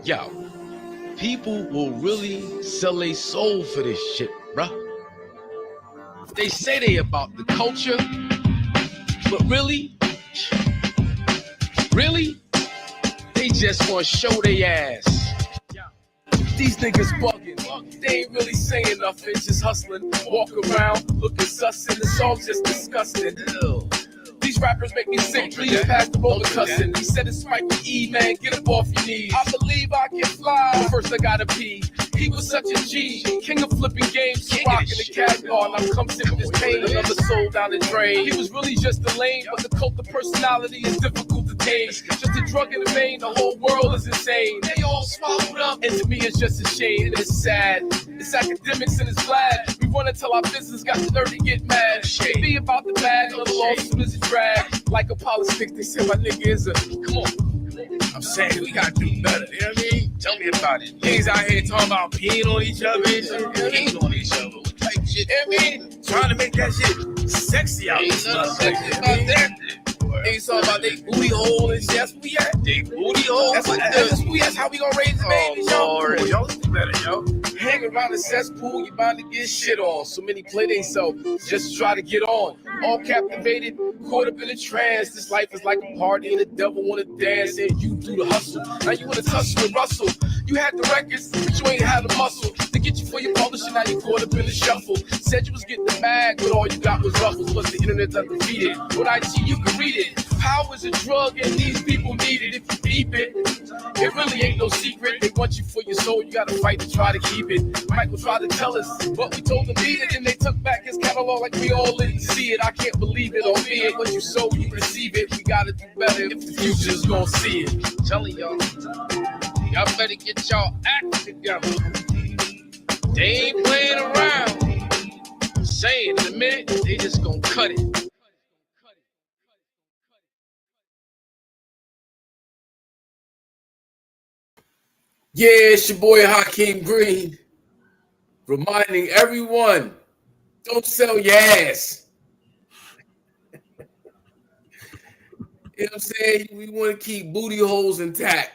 Yo, people will really sell their soul for this shit, bruh. They say they about the culture, but really, they just want to show their ass. These niggas bugging, they ain't really saying nothing, just hustling. Walk around, looking sus, and it's all just disgusting. Ew. These rappers make me sick, please pass the roller cussing. He said it's Spike E, man, get up off your knees. I believe I can fly, but first I gotta pee. He was such a G, king of flipping games, rocking the catalog. I'm come sit with his pain, another soul down the drain. He was really just a lame, but the cult of personality is difficult to tame. Just a drug in the vein, the whole world is insane. They all swallowed up, and to me it's just a shame, and it's sad. It's academics and it's glad. We run until our business got the nerve to get mad. It be about the bag, little lawsuit is a drag. Like a politics, they say my nigga is a, come on. I'm saying we gotta do better, you know what I mean? Tell me about it. Niggas out here talking about peeing on each other, peeing on each other, type shit, you know what I mean? Trying to make that shit sexy out there. Ain't nothing sexy about that. Ain't talking about they booty hole and shit. That's where we at. They booty hole. That's how we gonna raise the baby, yo. Y'all do better, yo. Hang around the cesspool, you bound to get shit on. So many play they self just to try to get on. All captivated, caught up in a trance. This life is like a party and the devil wanna dance and you do the hustle. Now you wanna tussle with Russell. You had the records, but you ain't had the muscle to get you for your publishing. Now you caught up in the shuffle. Said you was getting the bag, but all you got was ruffles. Plus the internet's undefeated. With IG, you can read it. Power is a drug and these people need it. If you keep it, it really ain't no secret. They want you for your soul, you gotta fight to try to keep it. Michael tried to tell us, but we told him beat it. And they took back his catalog like we all didn't see it. I can't believe it, albeit what you sow, you receive it. We gotta do better if the future's gonna see it. I'm telling y'all, y'all better get y'all act together. They ain't playing around. I'm saying in a minute, they just gonna cut it. Yeah, it's your boy Hakim Green, reminding everyone, don't sell your ass. You know what I'm saying? We want to keep booty holes intact.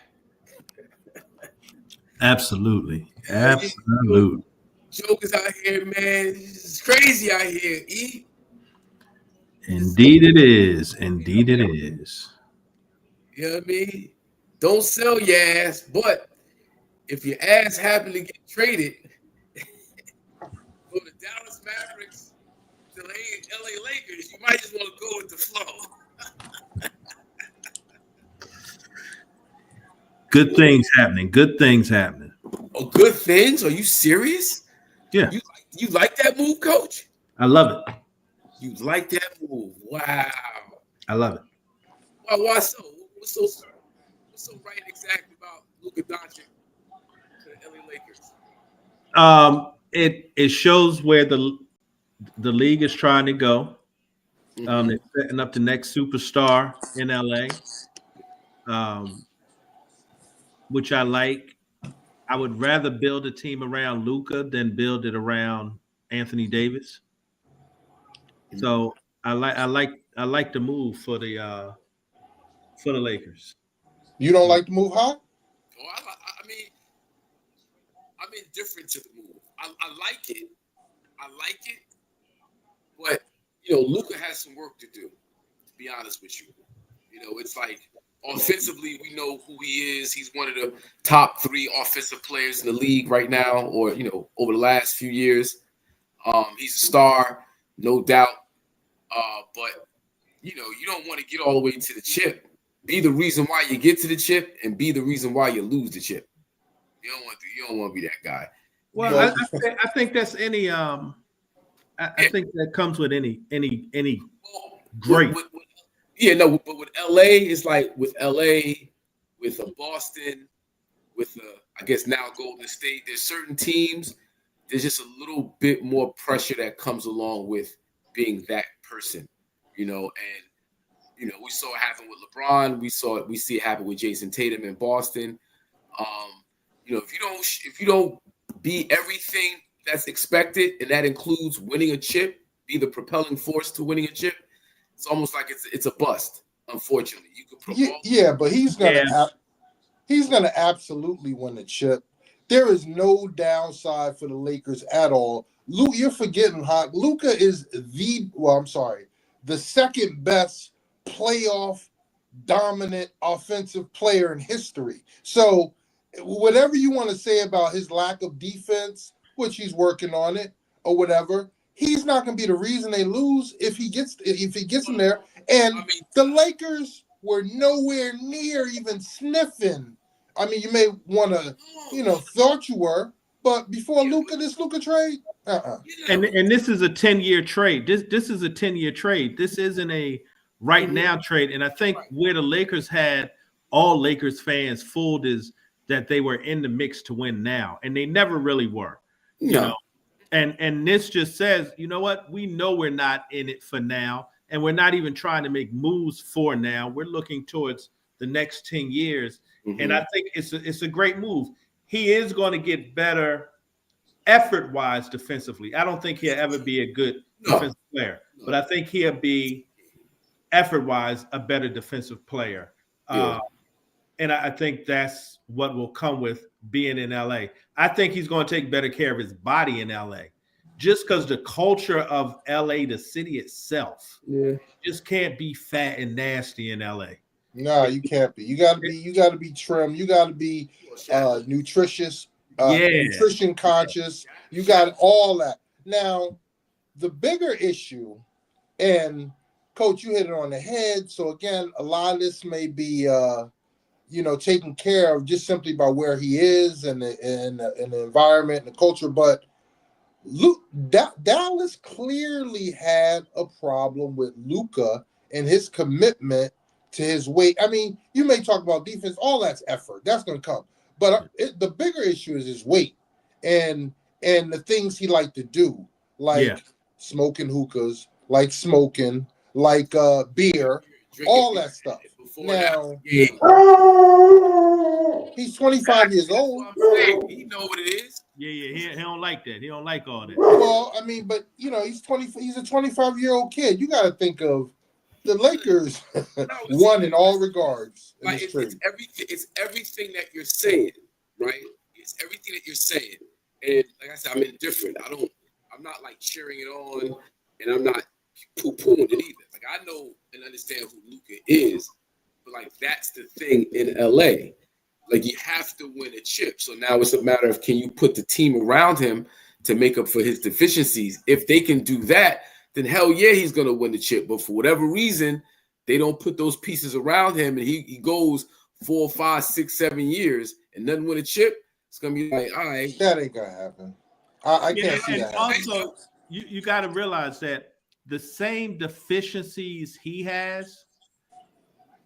Absolutely. Absolutely. Jokers out here, man. It's crazy out here, E. Indeed it is. Indeed it is. You know what I mean? Don't sell your ass, but if your ass happen to get traded for the Dallas Mavericks to the LA Lakers, you might just want to go with the flow. Good things happening. Good things happening. Oh, good things? Are you serious? Yeah. You like that move, Coach? I love it. You like that move? Wow. I love it. Well, why so? What's so right exactly about LUKA DONCIC to the LA Lakers? It shows where the league is trying to go. They're setting up the next superstar in LA, which I like. I would rather build a team around LUKA than build it around Anthony Davis. So I like the move for the Lakers. You don't like the move, huh? Oh, I mean, I'm indifferent to the move. I like it. But you know, LUKA has some work to do. To be honest with you, you know, it's like offensively, we know who he is. He's one of the top 3 offensive players in the league right now, or you know, over the last few years. He's a star, no doubt. But you know, you don't want to get all the way to the chip. Be the reason why you get to the chip, and be the reason why you lose the chip. You don't want to be that guy. Well, I think that's any. I think that comes with any great. But with LA, it's like with LA, with Boston, with I guess now Golden State. There's certain teams. There's just a little bit more pressure that comes along with being that person, you know. And you know, we saw it happen with LeBron. We see it happen with Jason Tatum in Boston. You know, if you don't be everything that's expected, and that includes winning a chip, be the propelling force to winning a chip, it's almost like it's a bust. Unfortunately, you could promote. Yeah, but he's He's going to absolutely win the chip. There is no downside for the Lakers at all. Luke, you're forgetting, Hawk. Luka is the second best playoff dominant offensive player in history. So whatever you want to say about his lack of defense, which he's working on it or whatever, he's not going to be the reason they lose if he gets them there. And the Lakers were nowhere near even sniffing. I mean, you may want to, thought you were, but before this Luka trade, And this is a 10-year trade. This is a 10-year trade. This isn't a right now trade. And I think where the Lakers had all Lakers fans fooled is that they were in the mix to win now, and they never really were. You know, and this just says, you know what? We know we're not in it for now, and we're not even trying to make moves for now. We're looking towards the next 10 years. And I think it's a great move. He is going to get better effort-wise defensively. I don't think he'll ever be a good defensive player, but I think he'll be effort-wise a better defensive player. And I think that's what will come with being in LA. I think he's going to take better care of his body in LA, just because the culture of LA, the city itself, just can't be fat and nasty in LA. No, you can't be. You got to be trim. You got to be nutritious, nutrition conscious. You got all that. Now, the bigger issue, and Coach, you hit it on the head. So again, a lot of this may be, taken care of just simply by where he is and the environment and the culture. But Dallas clearly had a problem with Luka and his commitment to his weight. I mean, you may talk about defense, all that's effort. That's going to come. But the bigger issue is his weight and the things he liked to do, like smoking hookahs, like smoking, like beer, all that stuff. Now, he's 25 years old. He know what it is. He don't like that. He don't like all that. Well, I mean, but he's 20. He's a 25-year-old kid. You got to think of the Lakers won in all regards. It's everything that you're saying, right? It's everything that you're saying, and like I said, I'm indifferent. I'm not like cheering it on, and I'm not poo-pooing it either. Like I know and understand who Luka is, but like that's the thing in LA. Like you have to win a chip. So now it's a matter of, can you put the team around him to make up for his deficiencies? If they can do that, then hell yeah, he's going to win the chip. But for whatever reason, they don't put those pieces around him, and he goes 4, 5, 6, 7 years and doesn't win a chip. It's going to be like, all right. That ain't going to happen. I can't see that happening. Also, you got to realize that the same deficiencies he has,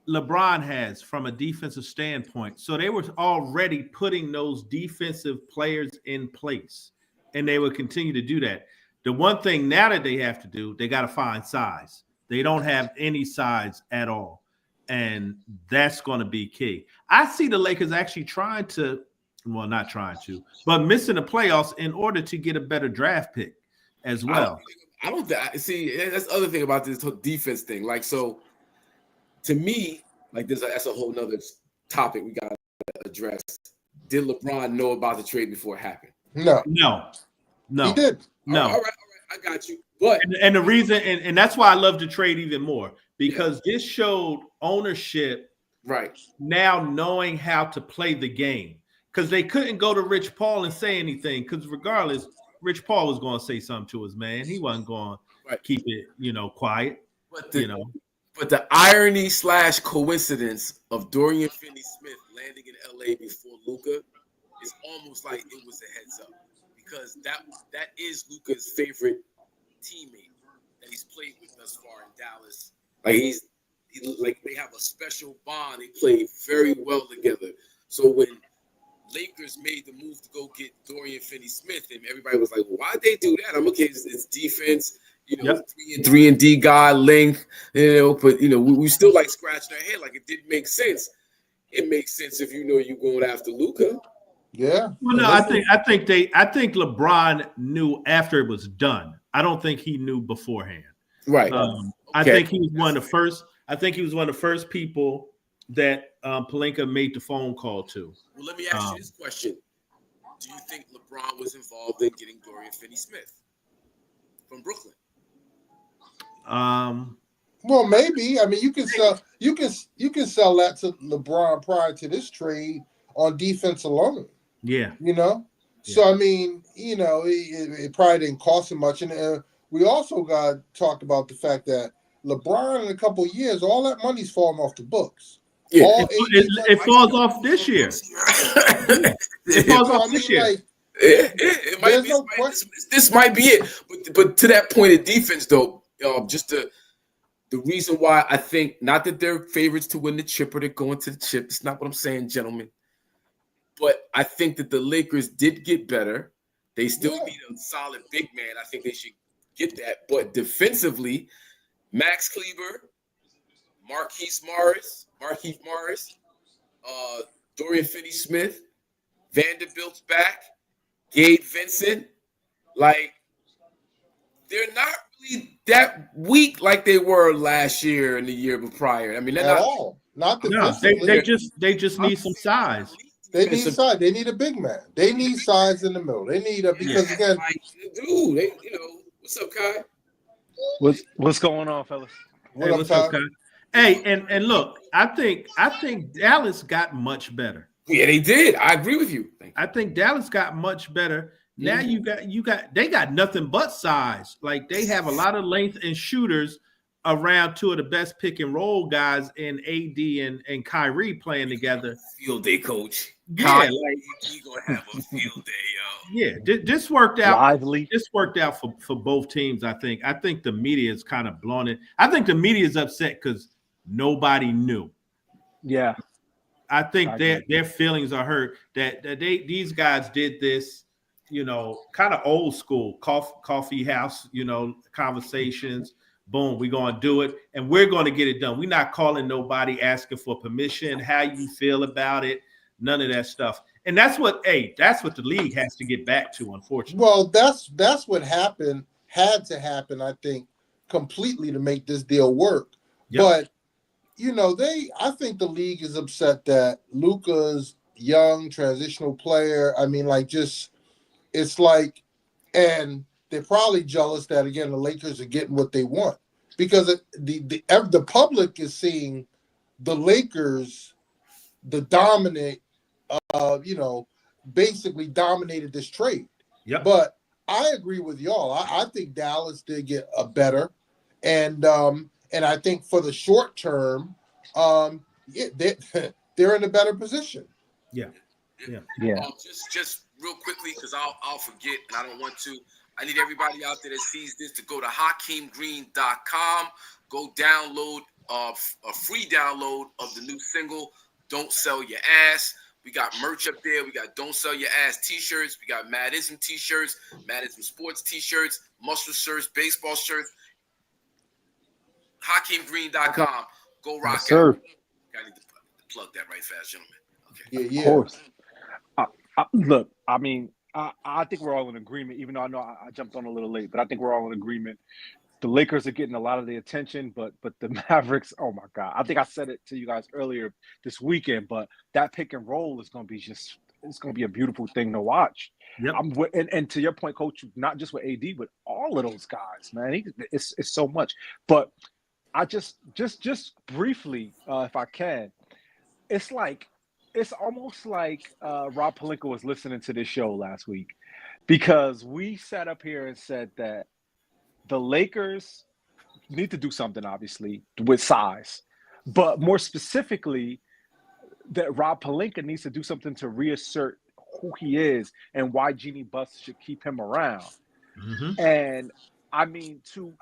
LeBron has from a defensive standpoint. So they were already putting those defensive players in place, and they will continue to do that. The one thing now that they have to do, they got to find size. They don't have any size at all, and that's going to be key. I see the Lakers actually not trying to, but missing the playoffs in order to get a better draft pick as well. I don't see. That's the other thing about this defense thing. Like, so to me, like that's a whole nother topic we got to address. Did LeBron know about the trade before it happened? No. He did. No. All right. I got you. But and the reason, and that's why I love the trade even more, because this showed ownership now knowing how to play the game. Because they couldn't go to Rich Paul and say anything, because regardless, Rich Paul was going to say something to his man. He wasn't going to keep it, quiet. But the irony / coincidence of Dorian Finney-Smith landing in LA before Luka is almost like it was a heads up, because that is Luka's favorite teammate that he's played with thus far in Dallas. Like they have a special bond. They play very well together. So when Lakers made the move to go get Dorian Finney-Smith, and everybody was like, well, why'd they do that? I'm okay, it's defense, 3 and D guy, length, but we still like scratching our head, like it didn't make sense. It makes sense if you're going after Luka. Yeah. Well, no, I think LeBron knew after it was done. I don't think he knew beforehand. Right. I think he was one of the first. I think he was one of the first people that Pelinka made the phone call to. Well, let me ask you this question. Do you think LeBron was involved in getting Dorian Finney-Smith from Brooklyn? Well, maybe. I mean, you can sell that to LeBron prior to this trade on defense alone. Yeah. You know? Yeah. So, I mean, you know, it probably didn't cost him much. And we also got talked about the fact that LeBron in a couple of years, all that money's falling off the books. Yeah, it falls off this year. It falls off this year. Like, it might be. No this might be it. But to that point of defense, though, just the reason why I think, not that they're favorites to win the chip or they're going to the chip. It's not what I'm saying, gentlemen. But I think that the Lakers did get better. They still need a solid big man. I think they should get that. But defensively, Max Kleber, Markieff Morris, Dorian Finney-Smith, Vanderbilt's back, Gabe Vincent. Like, they're not really that weak like they were last year and the year prior. I mean, they're not defensively. They just need some size. They need size. They need a big man. They need size in the middle. They need because again, dude, what's up, Kai? What's going on, fellas? What's up, Kai? Hey, and look, I think Dallas got much better. Yeah, they did. I agree with you. I think Dallas got much better. Now they got nothing but size. Like, they have a lot of length and shooters around two of the best pick and roll guys in AD and Kyrie playing together. Field day, coach. Yeah, like you gonna have a field day, yo. Yeah, this worked out. Lively. This worked out for both teams. I think the media is kind of blown it. I think the media is upset because nobody knew. Yeah, I think their feelings are hurt that these guys did this, you know, kind of old school coffee house, you know, conversations. Boom, we're going to do it, and we're going to get it done. We're not calling nobody asking for permission, how you feel about it, none of that stuff. And that's what the league has to get back to, unfortunately. Well, that's what had to happen, I think, completely to make this deal work. Yep. But, you know, I think the league is upset that Luka's young transitional player. I mean, like, just it's like, and they're probably jealous that, again, the Lakers are getting what they want because the public is seeing the Lakers, the dominant, you know, basically dominated this trade. Yeah. But I agree with y'all. I think Dallas did get a better, and I think for the short term, they're in a better position. Yeah. Just real quickly, because I'll forget and I don't want to. I need everybody out there that sees this to go to HakimGreen.com. Go download a free download of the new single, Don't Sell Your Ass. We got merch up there. We got Don't Sell Your Ass t-shirts. We got Madism t-shirts, Madism Sports t-shirts, muscle shirts, baseball shirts. HakimGreen.com. Go rock out. I need to plug that right fast, gentlemen. Okay. Yeah. Of course. Look, I mean, I think we're all in agreement, even though I know I jumped on a little late, but I think we're all in agreement. The Lakers are getting a lot of the attention, but the Mavericks, oh my God. I think I said it to you guys earlier this weekend, but that pick and roll is going to be it's going to be a beautiful thing to watch. Yep. And to your point, Coach, not just with AD, but all of those guys, man, it's so much. But I just briefly, if I can, it's almost like Rob Pelinka was listening to this show last week, because we sat up here and said that the Lakers need to do something, obviously, with size, but more specifically, that Rob Pelinka needs to do something to reassert who he is and why Jeannie Buss should keep him around. Mm-hmm. And I mean, to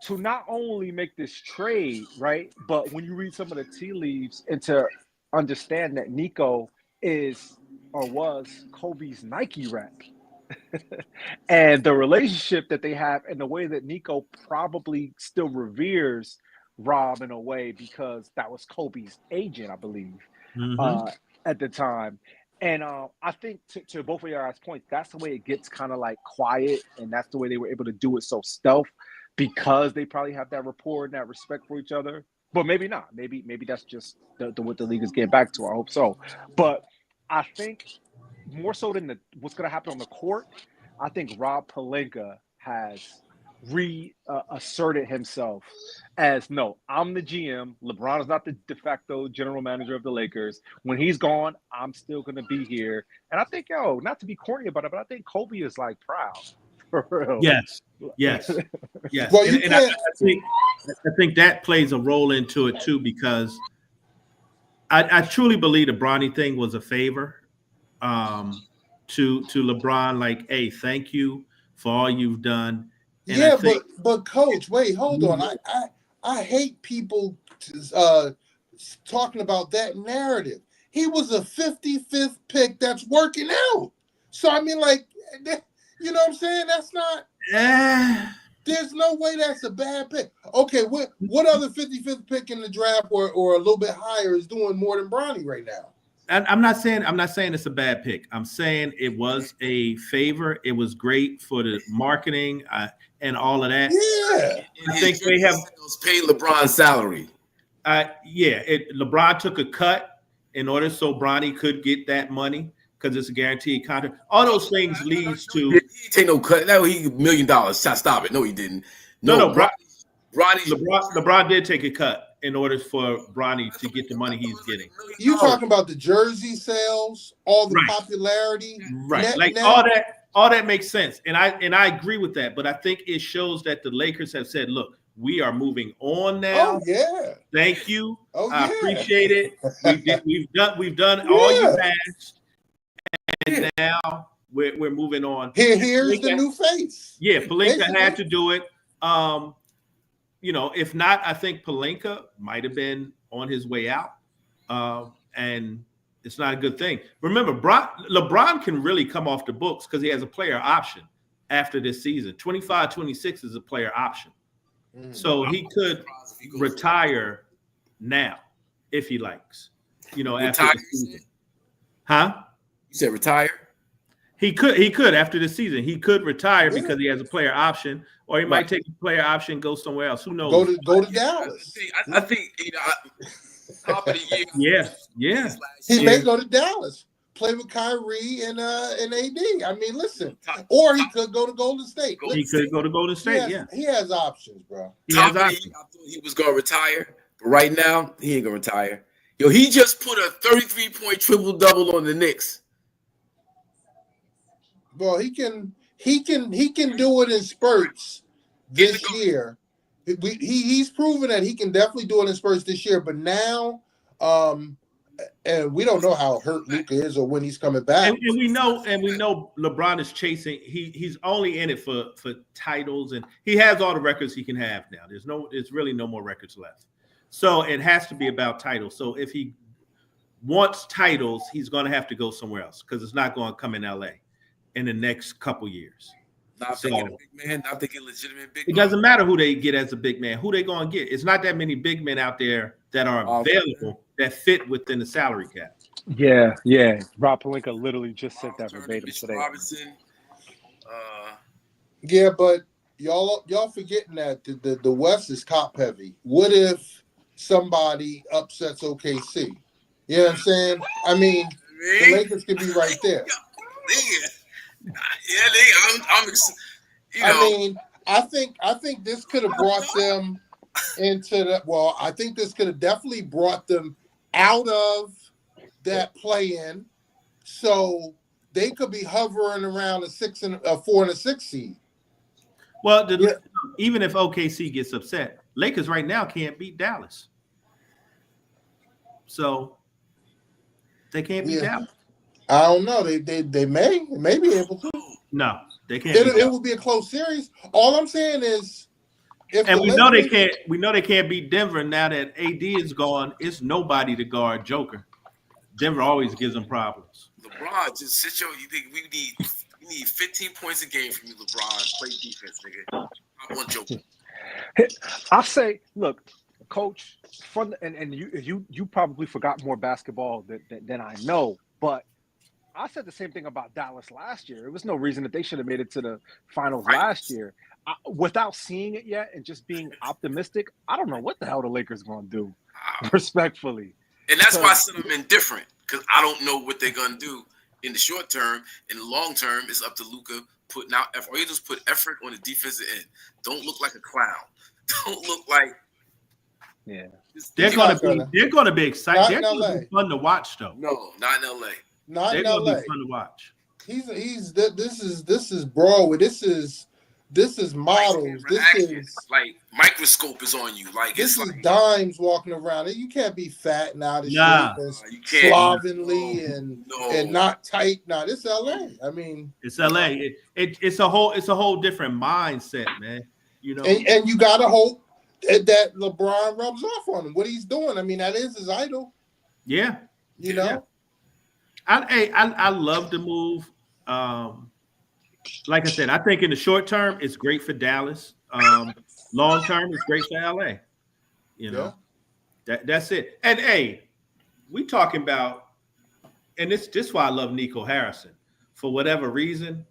not only make this trade, right, but when you read some of the tea leaves and to understand that Nico is or was Kobe's Nike rep. And the relationship that they have and the way that Nico probably still reveres Rob in a way, because that was Kobe's agent, I believe, at the time. And I think to both of your guys' points, that's the way it gets kind of like quiet, and that's the way they were able to do it so stealth, because they probably have that rapport and that respect for each other. But maybe not. Maybe that's just what the league is getting back to. I hope so. But I think more so than what's going to happen on the court, I think Rob Pelinka has reasserted himself as, no, I'm the GM. LeBron is not the de facto general manager of the Lakers. When he's gone, I'm still going to be here. And I think, not to be corny about it, but I think Kobe is like proud. For real. Yes. Well, and I think that plays a role into it too, because I truly believe the Bronny thing was a favor to LeBron. Like, hey, thank you for all you've done. And but Coach, wait, hold on. I hate people talking about that narrative. He was a 55th pick that's working out. So I mean, like, you know what I'm saying? That's not. There's no way that's a bad pick. Okay, what other 55th pick in the draft or a little bit higher is doing more than Bronny right now? I'm not saying it's a bad pick. I'm saying it was a favor. It was great for the marketing and all of that. Yeah, I think they have paid LeBron's salary. LeBron took a cut in order so Bronny could get that money because it's a guaranteed contract. All those things leads to. He didn't take no cut. No, he $1 million. Stop it. No, he didn't. No, LeBron did take a cut in order for Bronny to get the money he's getting. You talking about the jersey sales, all the popularity, right? All that makes sense, and I agree with that. But I think it shows that the Lakers have said, "Look, we are moving on now. Oh yeah, thank you. I appreciate it. We've done all you asked, and now we're moving on. Here's the new face. Yeah, Pelinka had to do it. If not, I think Pelinka might have been on his way out, and it's not a good thing. Remember, LeBron can really come off the books because he has a player option after this season. 25-26 is a player option. So he could retire now if he likes, after the season. Huh? You said retire? He could after the season. He could retire because he has a player option, or he might take a player option and go somewhere else. Who knows? Go to Dallas. I think top of the year. Yeah. He may go to Dallas, play with Kyrie and AD. I mean, listen, or he could go to Golden State. He could go to Golden State. He has options, bro. I thought he was gonna retire, but right now he ain't gonna retire. Yo, he just put a 33-point triple-double on the Knicks. Well, he can do it in spurts this year. He's proven that he can definitely do it in spurts this year. But now, and we don't know how hurt Luka is or when he's coming back. And we know LeBron is chasing. He's only in it for titles, and he has all the records he can have now. There's really no more records left. So it has to be about titles. So if he wants titles, he's going to have to go somewhere else because it's not going to come in LA in the next couple years. Not thinking a big man, not thinking legitimate big man. It doesn't matter who they get as a big man. Who they going to get? It's not that many big men out there that are available that fit within the salary cap. Yeah. Rob Pelinka literally just said that verbatim today. Robinson. Yeah, but y'all forgetting that the West is top heavy. What if somebody upsets OKC? You know what I'm saying? I mean, the Lakers could be right there. I mean, I think this could have brought them into the. Well, I think this could have definitely brought them out of that play-in, so they could be hovering around a 4 and a 6 seed. Well, even if OKC gets upset, Lakers right now can't beat Dallas, so they can't beat Dallas. I don't know. They may be able to. No, they can't. It will be a close series. All I'm saying is, we know they can't. We know they can't beat Denver now that AD is gone. It's nobody to guard Joker. Denver always gives them problems. LeBron, just sit your. You think we need 15 points a game from you, LeBron? Play defense, nigga. I want Joker. I say, look, Coach, and you probably forgot more basketball than I know, but I said the same thing about Dallas last year. There was no reason that they should have made it to the finals last year. without seeing it yet and just being optimistic, I don't know what the hell the Lakers are going to do, respectfully. And that's why I said I'm indifferent, because I don't know what they're going to do in the short term. In the long term, it's up to Luka putting out effort. Or you just put effort on the defensive end. Don't look like a clown. Don't look like they're going to be excited. They're going to be fun to watch, though. No, not in LA. Not in LA. LA. Be fun to watch. This is Broadway. This is models. This is like microscope is on you. Like this it's is like dimes walking around. You can't be fat and out of shape and slovenly and not tight. Nah, this is LA. I mean, it's LA. It's a whole different mindset, man. You know, and you gotta hope that LeBron rubs off on him. What he's doing. I mean, that is his idol. Yeah. You know. I love the move. Like I said, I think in the short term it's great for Dallas. Long term it's great for LA. You know, that's it. And hey, we talking about, and this why I love Nico Harrison. For whatever reason,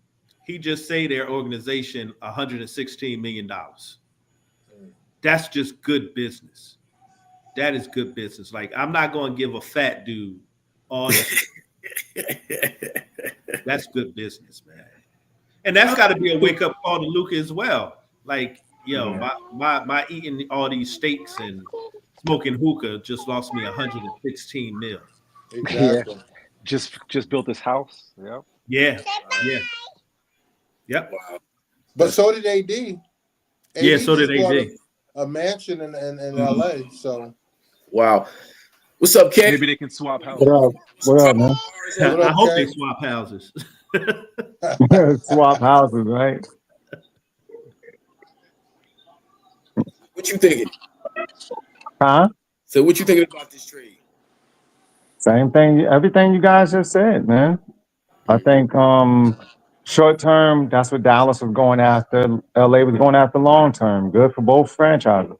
he just saved their organization $116 million. That's just good business. That is good business. Like, I'm not going to give a fat dude all this. That's good business, man. And that's got to be a wake-up call to Luka as well. Like, my eating all these steaks and smoking hookah just lost me $116 million. Exactly. Just built this house. Yeah. Yep. wow. But so did AD. Yeah, so did AD. A mansion in LA. So Wow. What's up, Ken? Maybe they can swap houses. What up, man? I hope they swap houses. Swap houses, right? What you thinking? Huh? So what you thinking about this trade? Same thing. Everything you guys just said, man. I think short term, that's what Dallas was going after. LA was going after long term. Good for both franchises.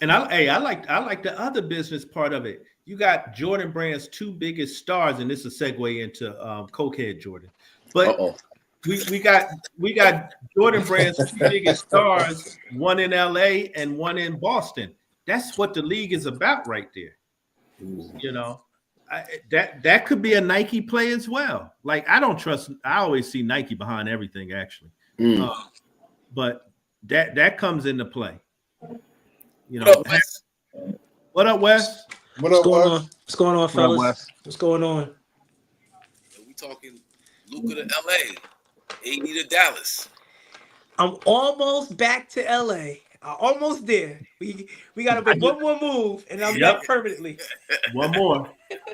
And I like the other business part of it. You got Jordan Brand's two biggest stars, and this is a segue into Cokehead Jordan. But we got Jordan Brand's two biggest stars, one in LA and one in Boston. That's what the league is about right there. You know, that could be a Nike play as well. Like, I always see Nike behind everything, actually. But that comes into play. You know, what up, Wes? What's going on? What's going on, fellas? What's going on? We talking Luka to LA, AD to Dallas. I'm almost back to LA. I'm almost there. We got to make one more move, and I'm back permanently. One more.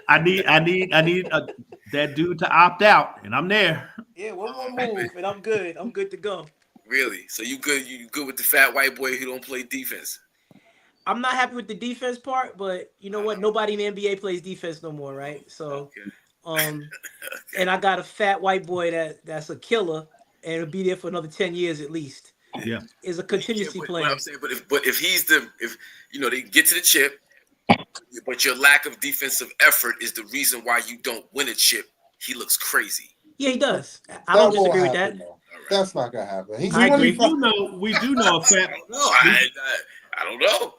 I need that dude to opt out, and I'm there. Yeah, one more move, and I'm good. I'm good to go. Really? So you good? You good with the fat white boy who don't play defense? I'm not happy with the defense part, but you know what? Nobody in the NBA plays defense no more, right? So, and I got a fat white boy that's a killer, and it'll be there for another 10 years at least. Yeah, is a contingency plan. I'm saying, but if you know they get to the chip, but your lack of defensive effort is the reason why you don't win a chip, he looks crazy. Yeah, he does. I don't disagree with that. That's not gonna happen. He's I agree. We do know a fat. I don't know.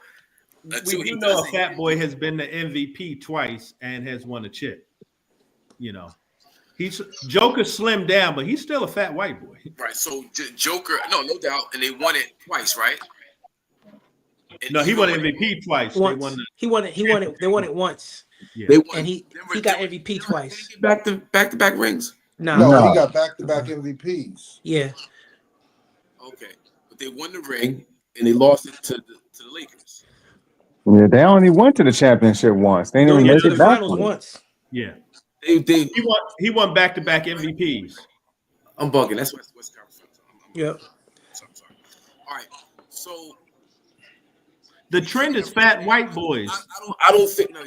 We do know a fat boy has been the MVP twice and has won a chip. You know, Joker slimmed down, but he's still a fat white boy. Right. So Joker, no doubt, and they won it twice, right? No, he won MVP twice. Once. He won it. They won it once. Yeah. They won, and he got MVP twice. Back to back rings. No, he got back-to-back MVPs. Yeah. Okay, but they won the ring and they lost it to the Lakers. Yeah, they only went to the championship once. They didn't even make it back once. Yeah. He won back-to-back MVPs. I'm bugging. That's West Conference. Yep. Sorry. All right. So the trend is fat white boys. I don't think no.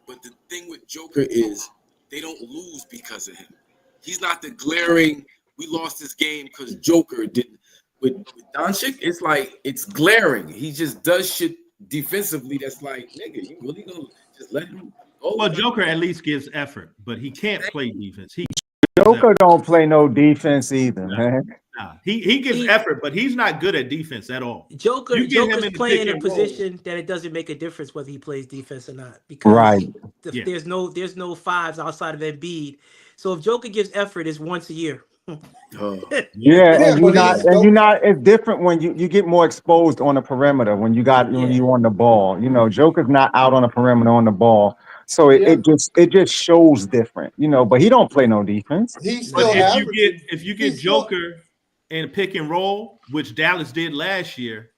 But the thing with Joker is they don't lose because of him. He's not the glaring. We lost this game because Joker didn't. With Doncic, it's like it's glaring. He just does shit defensively. That's like, nigga, you really gonna just let him go? Well, Joker at least gives effort, but he can't play defense. He Joker don't play no defense either, man. Nah. He gives effort, but he's not good at defense at all. You get him Joker's in the playing pick in a and roll. position that it doesn't make a difference whether he plays defense or not, because Right. there's no fives outside of Embiid. So if Joker gives effort, it's once a year. Yeah, and but he's you're not. It's different when you get more exposed on the perimeter when you on the ball. You know, Joker's not out on the perimeter on the ball, so it just shows different. You know, but he don't play no defense. He's But still averaging. if you get Joker in pick and roll, which Dallas did last year,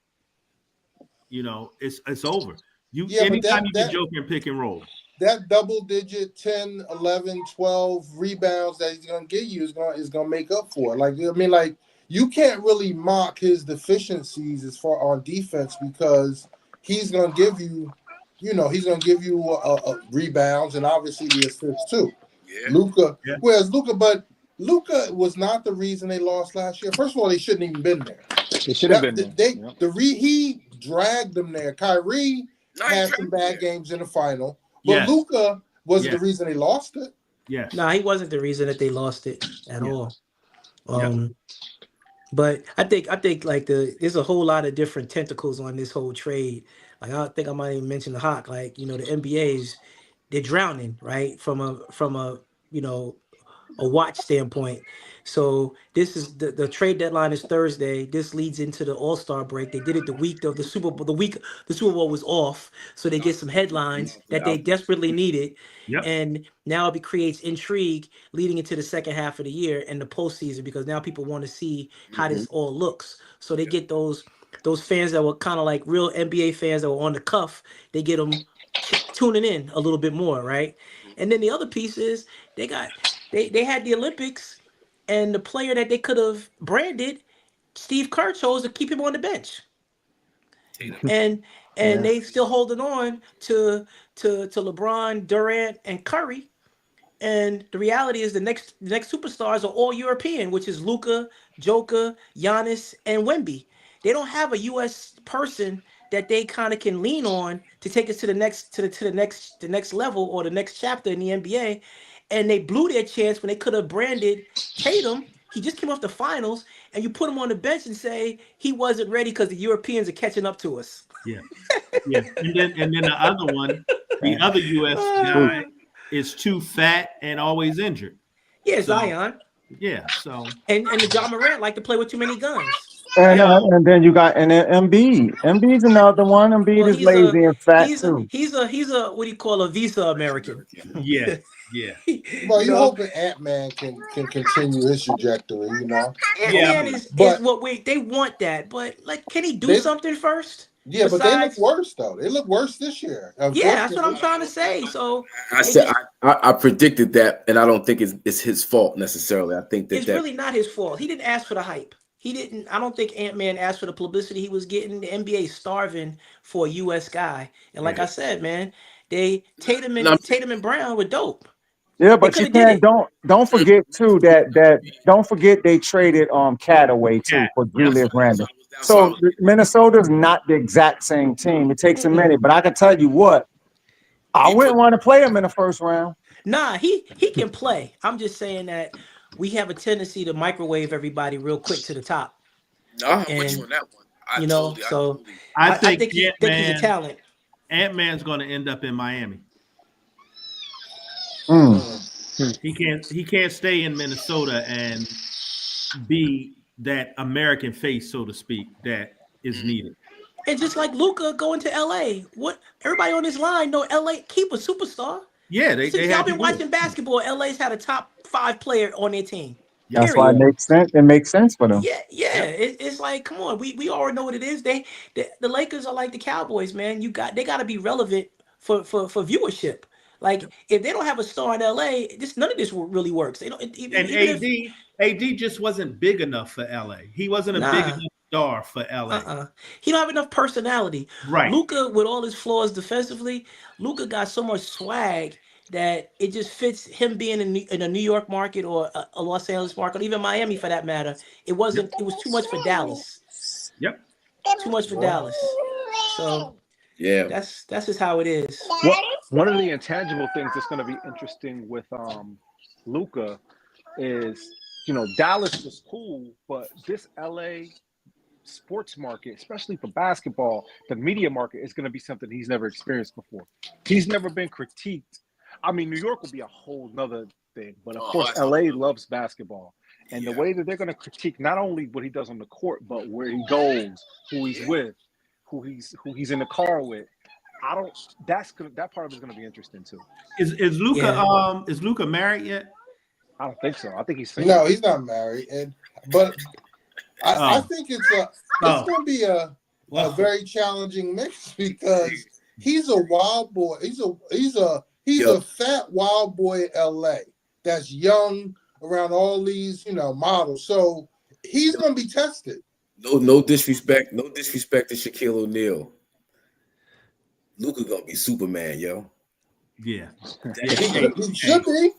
you know, it's over. Anytime you get Joker in pick and roll. That double digit 10, 11, 12 rebounds that he's going to give you is going to make up for it. Like, I mean, like, you can't really mock his deficiencies as far on defense, because he's going to give you, he's going to give you rebounds and obviously the assists too. Yeah. LUKA, whereas LUKA was not the reason they lost last year. First of all, they shouldn't even been there. They should have been there. He dragged them there. Kyrie had some bad games in the final. But LUKA was the reason they lost it. Yes. No, he wasn't the reason that they lost it at all. But I think like there's a whole lot of different tentacles on this whole trade. Like, I think I might even mention the Hawk. Like, the NBA's, they're drowning, right? From a watch standpoint. So this is the trade deadline is Thursday. This leads into the All-Star break. They did it the week of the Super Bowl. The week the Super Bowl was off, so they get some headlines that they desperately needed. Yep. And now it creates intrigue leading into the second half of the year and the postseason, because now people want to see how this all looks. So they get those fans that were kind of like real NBA fans that were on the cuff. They get them tuning in a little bit more, right? And then the other piece is they had the Olympics. And the player that they could have branded, Steve Kerr chose to keep him on the bench. And they still holding on to LeBron, Durant, and Curry. And the reality is the next superstars are all European, which is LUKA, Joker, Giannis, and Wemby. They don't have a U.S. person that they kind of can lean on to take us to the next level or the next chapter in the NBA. And they blew their chance when they could have branded Tatum. He just came off the finals, and you put him on the bench and say he wasn't ready because the Europeans are catching up to us. Yeah. And then the other one, the other U.S. guy is too fat and always injured. Yeah, Zion. Yeah. So and the John Morant like to play with too many guns. And then you got Embiid. Embiid's another one. Embiid is lazy and fat too. He's a what do you call a visa American? Yeah. Well, you hoping Ant-Man can continue his trajectory, Ant-Man is what they want that, but like, can he do something first? Yeah, but they look worse though. They look worse this year. Yeah, that's what I'm trying to say. So I predicted that, and I don't think it's his fault necessarily. I think it's really not his fault. He didn't ask for the hype. I don't think Ant-Man asked for the publicity he was getting. The NBA is starving for a U.S. guy. And like I said, man, Tatum and Brown were dope. Yeah, but you can't don't forget too that don't forget they traded Cat away too for Julius Randle. So Minnesota's not the exact same team. It takes a minute, but I can tell you what, I wouldn't want to play him in the first round. Nah, he can play. I'm just saying that we have a tendency to microwave everybody real quick to the top. No, I'm with you on that one. I think he's a talent. Ant-Man's going to end up in Miami. He can't stay in Minnesota and be that American face, so to speak, that is needed. And just like LUKA going to LA, what everybody on this line know, LA keep a superstar. Yeah, y'all been watching basketball. LA's had a top 5 player on their team. That's why it makes sense. It makes sense for them. Yeah. It's like, come on, we already know what it is. The Lakers are like the Cowboys, man. They got to be relevant for viewership. Like, if they don't have a star in LA, none of this really works. They don't. AD just wasn't big enough for LA. He wasn't a big enough star for LA. He don't have enough personality. Right. LUKA, with all his flaws defensively, LUKA got so much swag that it just fits him being in a New York market or a Los Angeles market, or even Miami for that matter. It was too much for Dallas. Yep. Too much for Dallas. So yeah, that's just how it is. One of the intangible things that's going to be interesting with LUKA is, Dallas was cool, but this LA sports market, especially for basketball, the media market is going to be something he's never experienced before. He's never been critiqued. I mean, New York will be a whole nother thing, but of course, LA loves basketball. And the way that they're going to critique not only what he does on the court, but where he goes, who he's with, who he's in the car with. That part of it is going to be interesting too. Is Luka married yet? I don't think so. I think he's single. No, he's not married. But I think it's going to be a very challenging mix because he's a wild boy. He's a fat wild boy in LA that's young around all these models. So he's going to be tested. No disrespect to Shaquille O'Neal. Luka gonna be Superman, yo. Yeah. He should be.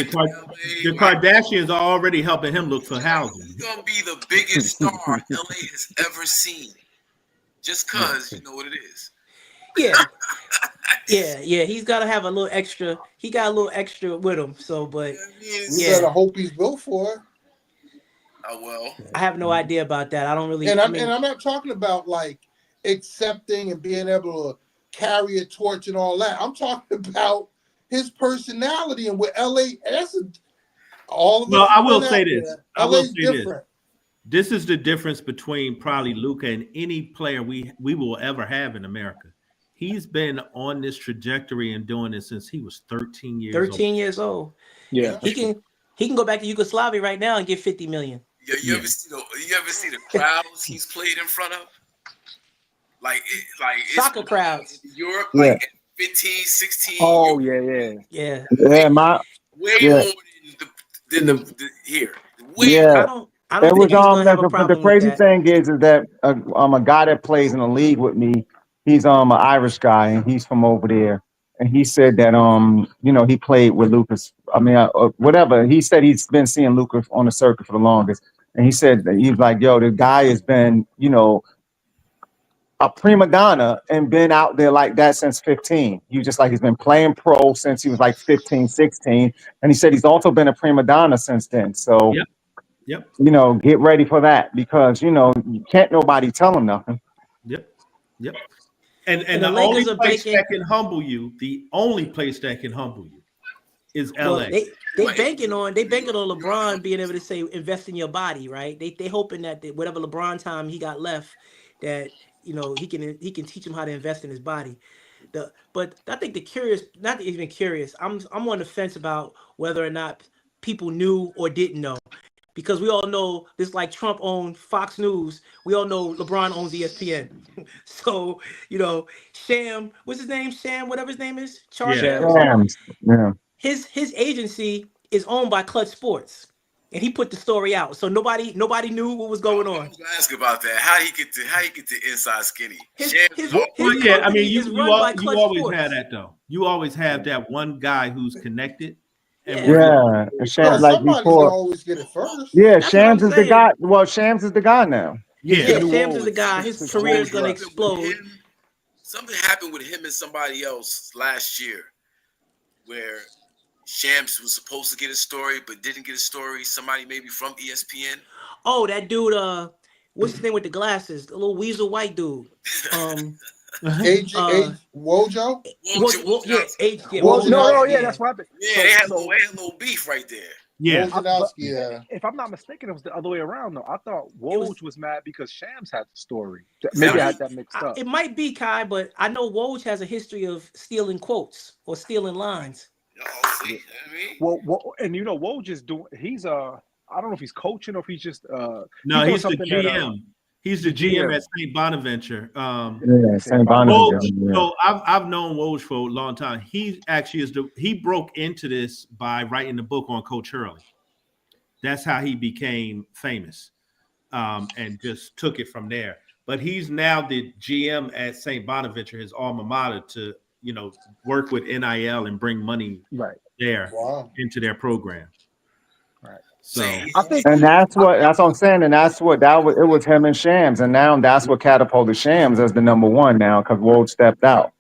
The Kardashians are already helping him look for housing. He's gonna be the biggest star LA has ever seen. Just cause you know what it is. Yeah. He's gotta have a little extra. He got a little extra with him. So, but we gotta hope he's built for it. Well, I have no idea about that. I don't really. And I'm not talking about like accepting and being able to carry a torch and all that. I'm talking about his personality and with LA. All of well, I will say this. LA's different. This is the difference between probably Luka and any player we will ever have in America. He's been on this trajectory and doing this since he was 13 years old. 13 years old. Yeah. He can go back to Yugoslavia right now and get 50 million. You ever see the crowds he's played in front of? Like soccer crowds. Europe, like 15, 16. Oh, yeah. Yeah, way more than the here. I don't think he's gonna have a problem the crazy with that. thing is that a guy that plays in a league with me, he's an Irish guy and he's from over there. And he said that he played with Lucas. I mean, whatever. He said he's been seeing Lucas on the circuit for the longest. And he said that he's like, yo, the guy has been, a prima donna and been out there like that since 15. He's been playing pro since he was like 15, 16. And he said he's also been a prima donna since then. So, Yep. Get ready for that because, you can't nobody tell him nothing. Yep. And the Lakers only place that can humble you, is LA. Well, they banking on LeBron being able to say invest in your body, right? They hoping that whatever LeBron time he got left, that he can teach him how to invest in his body. But I think not even curious. I'm on the fence about whether or not people knew or didn't know. Because we all know this, like Trump owned Fox News. We all know LeBron owns ESPN. So, Sham, what's his name? Sham, whatever his name is? Shams. Yeah. His agency is owned by Clutch Sports. And he put the story out. So nobody knew what was going on. I was gonna ask about that. How he get to inside skinny? I mean, you always have that though. You always have that one guy who's connected. And Shams before. Always get it first. Yeah, Shams is the guy. Well, Shams is the guy now. Yeah, Shams is the guy. His career is gonna explode. Something happened with him and somebody else last year, where Shams was supposed to get a story but didn't get a story. Somebody maybe from ESPN. Oh, that dude. What's his name with the glasses? The little weasel white dude. Wojo? Wojo. That's what happened. Yeah, they had a little beef right there. Yeah. If I'm not mistaken, it was the other way around though. I thought Woj was mad because Shams had the story. Maybe I had that mixed up. It might be Kai, but I know Woj has a history of stealing quotes or stealing lines. See, Well, and Woj is doing. He's I don't know if he's coaching or if he's just. No, he's the GM. He's the GM at St. Bonaventure. St. Bonaventure. So I've known Woj for a long time. He actually he broke into this by writing the book on Coach Hurley. That's how he became famous, and just took it from there. But he's now the GM at St. Bonaventure, his alma mater, to work with NIL and bring money there into their program. Right. So I think, and that's what I'm saying, and it was him and Shams, and now that's what catapulted Shams as the number one now because Woj stepped out.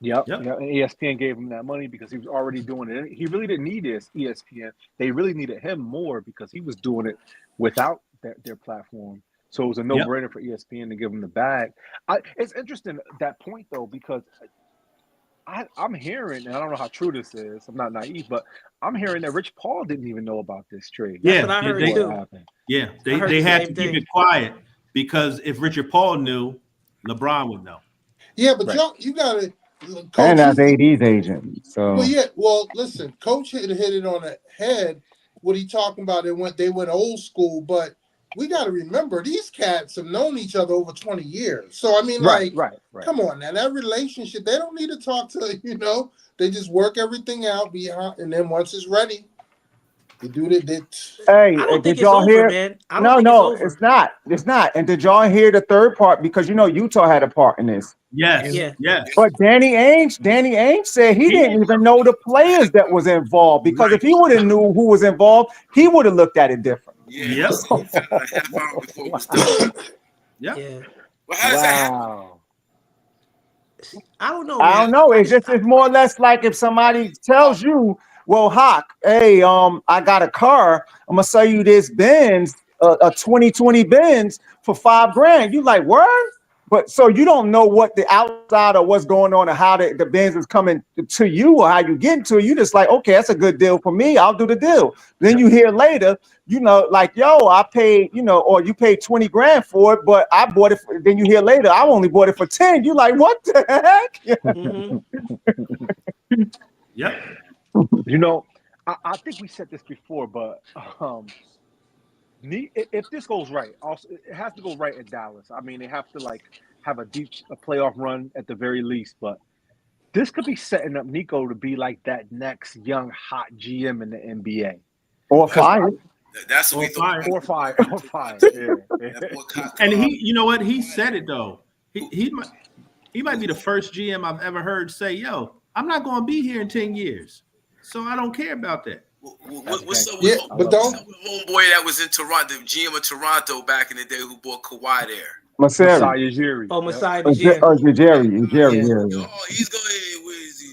Yep. Yep. And ESPN gave him that money because he was already doing it. He really didn't need ESPN. They really needed him more because he was doing it without their platform. So it was a no-brainer for ESPN to give him the bag. It's interesting, that point, though, because I'm hearing, and I don't know how true this is, I'm not naive, but I'm hearing that Rich Paul didn't even know about this trade. That's what I heard too. Yeah, I heard they the had same to keep thing. it quiet because if Richard Paul knew, LeBron would know. Yeah, but you got to. And that's AD's agent. So listen, Coach hit it on the head. What he talking about? They went old school, but we got to remember these cats have known each other over 20 years. So I mean, right. Come on now, that relationship, they don't need to talk to, they just work everything out behind, and then once it's ready, they do it. Hey, I don't think did it's y'all over, hear? man. I don't think it's not. It's not. And did y'all hear the third part? Because Utah had a part in this. Yes. Yeah. Yes. But Danny Ainge said he didn't even know the players that was involved, because if he would have knew who was involved, he would have looked at it different. Yeah. Yep. A half hour before it was done. Yeah. Well, how does that happen? I don't know, man. I don't know. It's more or less like if somebody tells you, well, Hawk, hey, I got a car. I'm gonna sell you this Benz, a 2020 Benz for $5,000. You like, word? But so you don't know what the outside or what's going on and how the Benz is coming to you or how you get into it. You just like, okay, that's a good deal for me. I'll do the deal. Then you hear later, like, yo, I paid, or you paid $20,000 for it, but I bought it. Then you hear later, I only bought it for 10. You like, what the heck? Mm-hmm. Yep. I think we said this before, but if this goes right, also it has to go right at Dallas. I mean, they have to have a playoff run at the very least. But this could be setting up Nico to be like that next young hot GM in the NBA. Or fired. That's what we thought. Or fired. Yeah. And you know what? He said it though. He might be the first GM I've ever heard say, "Yo, I'm not going to be here in 10 years, so I don't care about that." What's up with homeboy that was in Toronto, the GM of Toronto back in the day, who bought Kawhi there? Masai Ujiri. Oh, Masai Ujiri. Oh, he's going. Where is he?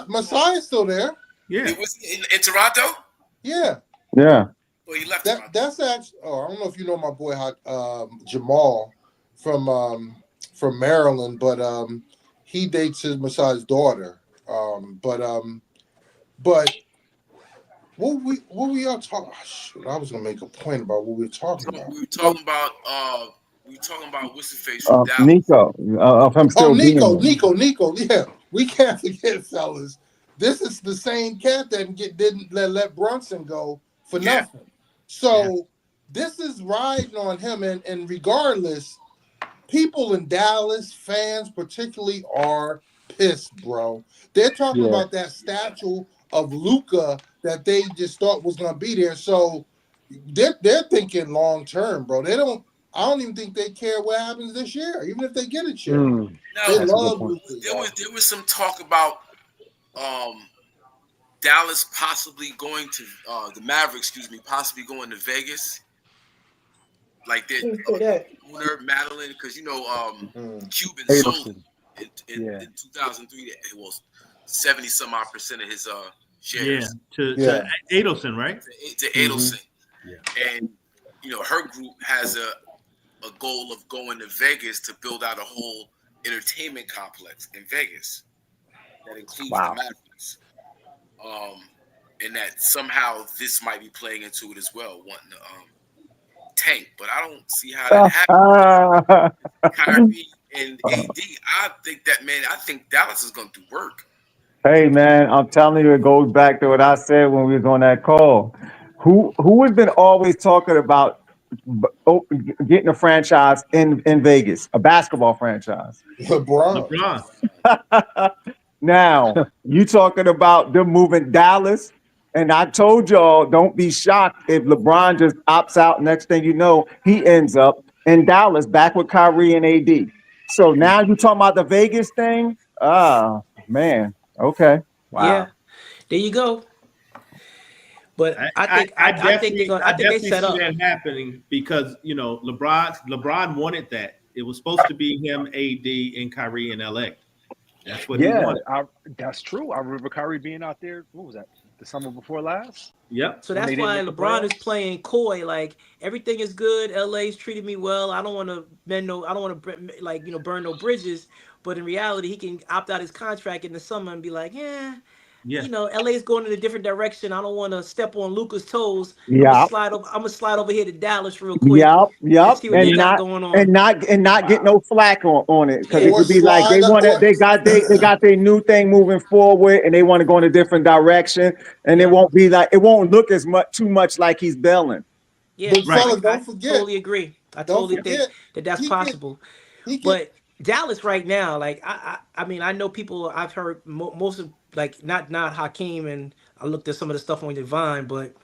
Masai is still there. Yeah. He was in Toronto. Yeah. Well, he left. That's actually. Oh, I don't know if you know my boy Jamal from Maryland, but he dates Masai's daughter. But what we are talking? Shoot, I was gonna make a point about what we were talking about. We were talking about what's his face from Dallas. Nico. Nico. Yeah, we can't forget, fellas. This is the same cat that didn't let Brunson go for nothing. So this is riding on him, and regardless, people in Dallas, fans particularly, are pissed, bro. They're talking about that statue of Luka that they just thought was going to be there. So they're thinking long term, bro. I don't even think they care what happens this year, even if they get a chip. They love Luka. There was some talk about Dallas possibly going to the Mavericks, possibly going to Vegas. Like that owner Madeline, because Cuban sold in 2003. It was 70 some odd % of his shares. To Adelson, right? To Adelson. And her group has a goal of going to Vegas to build out a whole entertainment complex in Vegas that includes the Mavericks. And that somehow this might be playing into it as well, wanting to tank, but I don't see how that happens. Kyrie and AD, I think Dallas is going to do work. Hey man, I'm telling you, it goes back to what I said when we was on that call. Who has been always talking about getting a franchise in Vegas, a basketball franchise? LeBron. Now you talking about them moving Dallas, and I told y'all don't be shocked if LeBron just opts out. Next thing you know, he ends up in Dallas back with Kyrie and AD. So now you talking about the Vegas thing? Ah, man. Okay. Wow. Yeah. There you go. But I think they set up that happening because LeBron wanted that. It was supposed to be him, AD, and Kyrie in LA. That's what he Yeah, wanted. that's true. I remember Kyrie being out there. What was that? The summer before last? Yep. So When that's they didn't why make the LeBron is playoffs? playing coy. Like everything is good. LA's treated me well. I don't want to I don't want to burn no bridges. But in reality, he can opt out his contract in the summer and be like, yeah, Yeah. LA's going in a different direction. I don't want to step on Luka's toes. Yeah. I'm gonna slide over here to Dallas real quick Yep, and yep, see what they got going on. and not get Wow. no flack on it because it Yeah. Or could be like slide up, or they got their new thing moving forward and they want to go in a different direction and Yeah. it won't look as much too much like he's belling. Yeah, but Right. fellas, I don't forget, totally agree. I don't totally think forget, that that's he can, possible. he can. But Dallas right now, like I mean, I know people. I've heard most of like not Hakim, and I looked at some of the stuff on the Vine, but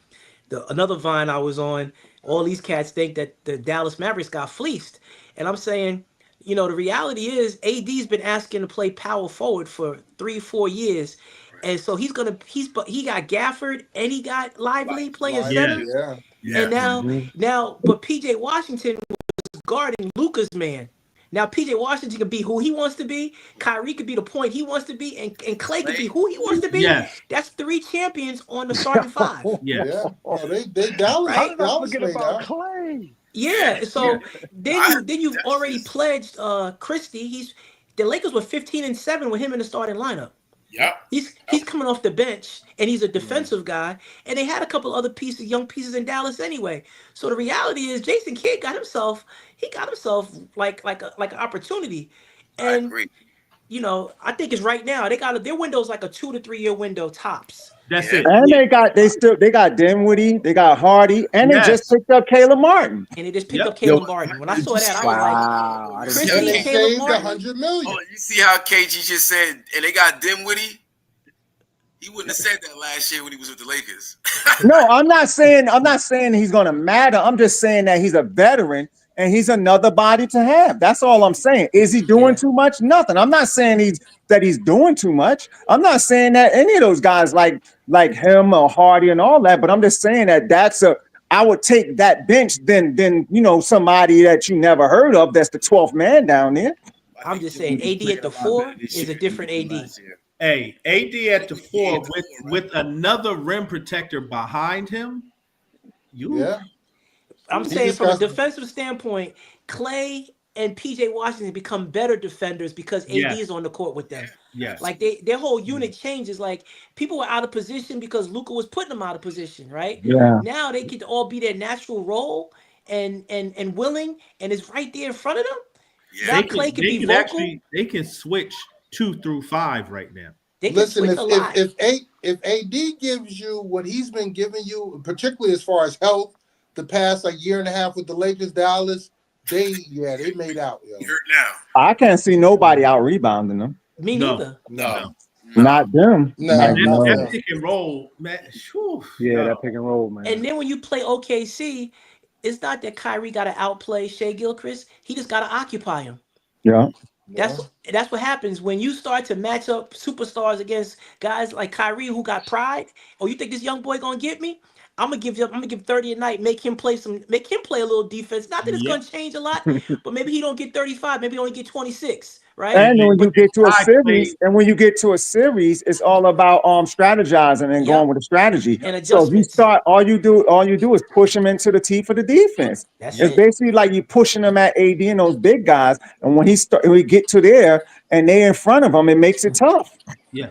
another Vine I was on, all these cats think that the Dallas Mavericks got fleeced, and I'm saying, the reality is AD's been asking to play power forward for 3-4 years, and so he got Gafford and he got Lively playing Lively, center, Yes. yeah. and Yes. but PJ Washington was guarding Luka's man. Now PJ Washington could be who he wants to be. Kyrie could be the point he wants to be, and Clay could be who he wants to be. Yes. That's 3 champions on the starting 5. Yes. Yeah. Oh, they Dallas, How Right? did I Dallas forget made about out. Clay? Yeah. So I- then you've that's already just- pledged Christie. The Lakers were 15-7 with him in the starting lineup. Yep. He's coming off the bench and he's a defensive guy. And they had a couple other young pieces in Dallas anyway. So the reality is Jason Kidd got himself like an opportunity. I And agree. I think it's right now. They got their window's like a 2 to 3 year window tops. That's Yeah. it. And they got Dinwiddie, they got Hardy, and they just Yes. picked up Caleb Martin. And they just picked Yep. up Caleb Martin. When I saw that, I was like, Wow. I didn't Christie And see they and that. Caleb saved Martin. $100 million. Oh, you see how KG just said, and they got Dinwiddie? He wouldn't have said that last year when he was with the Lakers. No, I'm not saying he's gonna matter. I'm just saying that he's a veteran and he's another body to have. That's all I'm saying. Is he doing too much? Nothing. I'm not saying he's doing too much. I'm not saying that any of those guys like him or Hardy and all that, but I'm just saying that I would take that bench than somebody that you never heard of that's the 12th man down there. I'm just saying AD at the 4 is a different AD. Hey, AD at the 4 with another rim protector behind him. Yeah. I'm He saying just from a got- defensive standpoint, Clay and PJ Washington become better defenders because AD Yes. is on the court with them. Yes. Like their whole unit changes. Like people were out of position because Luka was putting them out of position, right? Yeah. Now they could all be their natural role and willing, and it's right there in front of them. Yeah. Now Clay can be vocal. They can switch 2 through 5 right now. They can Listen, switch a lot. if AD gives you what he's been giving you, particularly as far as health, the past year and a half with the Lakers, Dallas, they made out. Yo. He hurt now. I can't see nobody out rebounding them. Me No. neither. No. Not them. No, Like, no. That pick and roll, man. Whew, Yeah, no. that pick and roll, man. And then when you play OKC, it's not that Kyrie got to outplay Shea Gilchrist. He just got to occupy him. Yeah. That's what happens when you start to match up superstars against guys like Kyrie who got pride. Oh, you think this young boy gonna get me? I'm gonna give 30 a night, make him play a little defense. Not that it's gonna change a lot, but maybe he don't get 35, maybe he only get 26, right? And when you get to a I series, it's all about strategizing and going with a strategy. And So if you adjustments. start, all you do is push them into the teeth of the defense. That's It's it. basically like you pushing them at AD and those big guys. And when we get to there and they in front of them, it makes it tough. Yeah.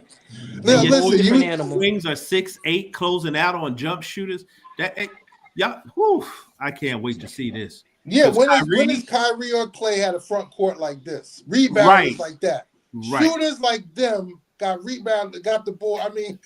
Now, And listen, different you, animal. wings are 6'8", closing out on jump shooters. I can't wait to see this. yeah, when Kyrie- is Kyrie or Clay had a front court like this? Rebounders Right. like that. Right. Shooters like them got the ball. I mean,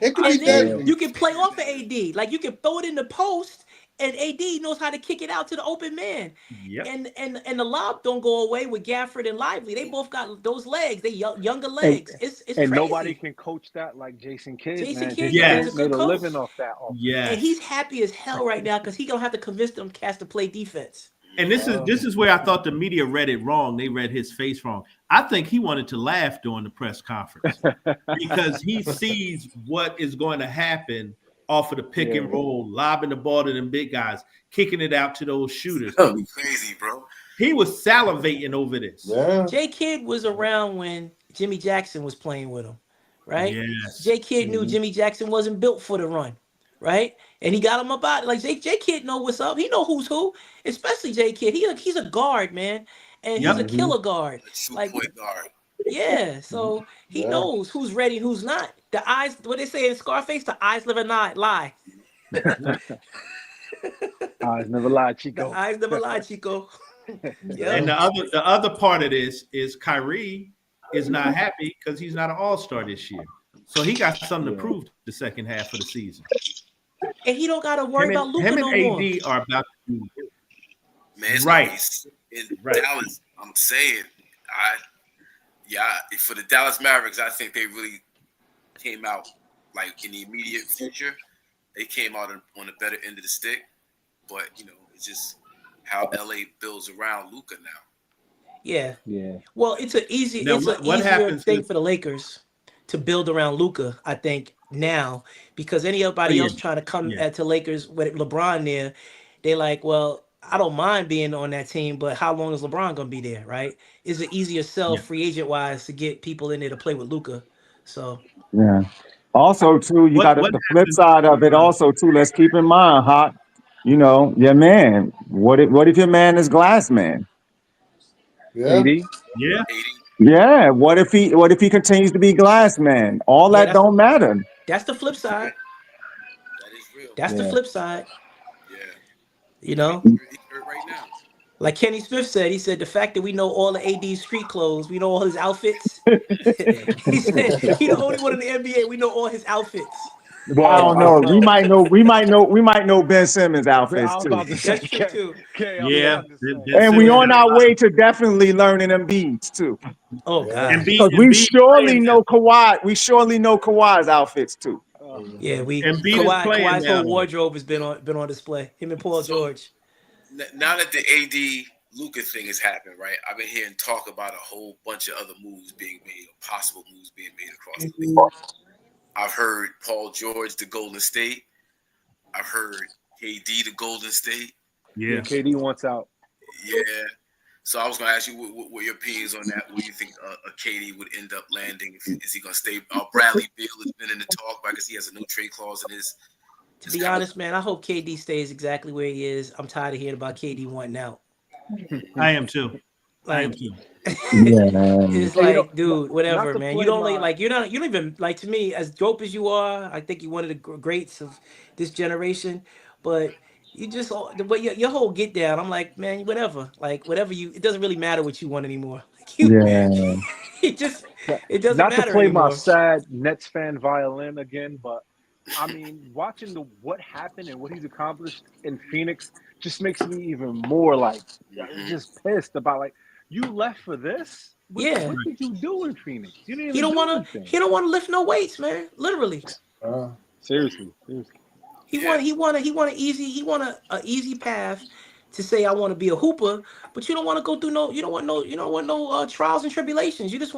it could be And then deadly. you can play off of AD. Like you can throw it in the post, and AD knows how to kick it out to the open man. Yep. And the lob don't go away with Gafford and Lively. They both got those legs. They younger legs. It's And crazy. nobody can coach that like Jason Kidd. Jason Man. Kidd is a good made a coach. living off that. Yes. And he's happy as hell right now because he don't have to convince them cats to play defense. And this is where I thought the media read it wrong. They read his face wrong. I think he wanted to laugh during the press conference because he sees what is going to happen off of the pick and roll, lobbing the ball to them big guys, kicking it out to those shooters. That'd be crazy, bro. he was salivating over this. Yeah. J Kidd was around when Jimmy Jackson was playing with him, right? Yes. J Kidd knew Jimmy Jackson wasn't built for the run, right? And he got him about it. Like J Kidd know what's up. He know who's who, especially J Kidd. He's a guard, man, and he's a killer guard. Like, Point guard. yeah, so he knows who's ready and who's not. The eyes, what they say in Scarface, the eyes never lie. Eyes never lie, The Chico. eyes never lie, Chico. Yeah. And the other part of this is Kyrie is not happy because he's not an all-star this year. So he got something to prove the second half of the season. And he don't gotta worry about Luka him no and more. AD are about to do it. Man, it's Right. In Right. Dallas, I'm saying, for the Dallas Mavericks, I think they really came out like in the immediate future. They came out on the better end of the stick, but it's just how LA builds around Luka now. Yeah. Yeah. Well, it's an easier happens thing is- for the Lakers to build around Luka, I think, now, because anybody else trying to come to Lakers with LeBron there, they're like, well, I don't mind being on that team, but how long is LeBron gonna be there, right? It's an easier sell free agent wise to get people in there to play with Luka. So Yeah. Also, too, you got the flip side of it. Also, too, let's keep in mind, Hot. Your man. What if your man is Glass Man? Yeah. AD? Yeah. Yeah. What if he continues to be Glass Man? All that don't matter. that's the flip side. That is real. That's the flip side. Yeah. You know, He's hurt right now. like Kenny Smith said, he said the fact that we know all the AD's street clothes, we know all his outfits. He said he the only one in the NBA. We know all his outfits. Well, I don't know. We might know Ben Simmons' outfits too. That's true too. Yeah. And we on our way to definitely learning them beats too. Oh God. Because we surely know Kawhi. We surely know Kawhi's outfits too. Yeah, now. Kawhi's whole wardrobe has been on display. Him and Paul George. Now that the AD Luka thing has happened, right? I've been hearing talk about a whole bunch of other moves being made, or possible moves being made across the league. I've heard Paul George to Golden State. I've heard KD to Golden State. Yeah. KD wants out. Yeah. So I was going to ask you what your opinions on that. Where you think a KD would end up landing? Is he going to stay? Bradley Beal has been in the talk because he has a no trade clause in his. To be honest, man, I hope KD stays exactly where he is. I'm tired of hearing about KD wanting out. I am too. It's like, dude, whatever, man. You don't you don't even like, to me, as dope as you are, I think you're one of the greats of this generation, but you just your whole get down. I'm like, man, whatever. Like, whatever it doesn't really matter what you want anymore. It doesn't Not matter to play anymore. my sad Nets fan violin again, but I mean, watching what happened and what he's accomplished in Phoenix just makes me even more just pissed about you left for this. What did you do in Phoenix? You didn't. He don't want to lift no weights, man. Literally. Seriously. He want an easy path to say I want to be a hooper, but you don't want to go through no trials and tribulations. You just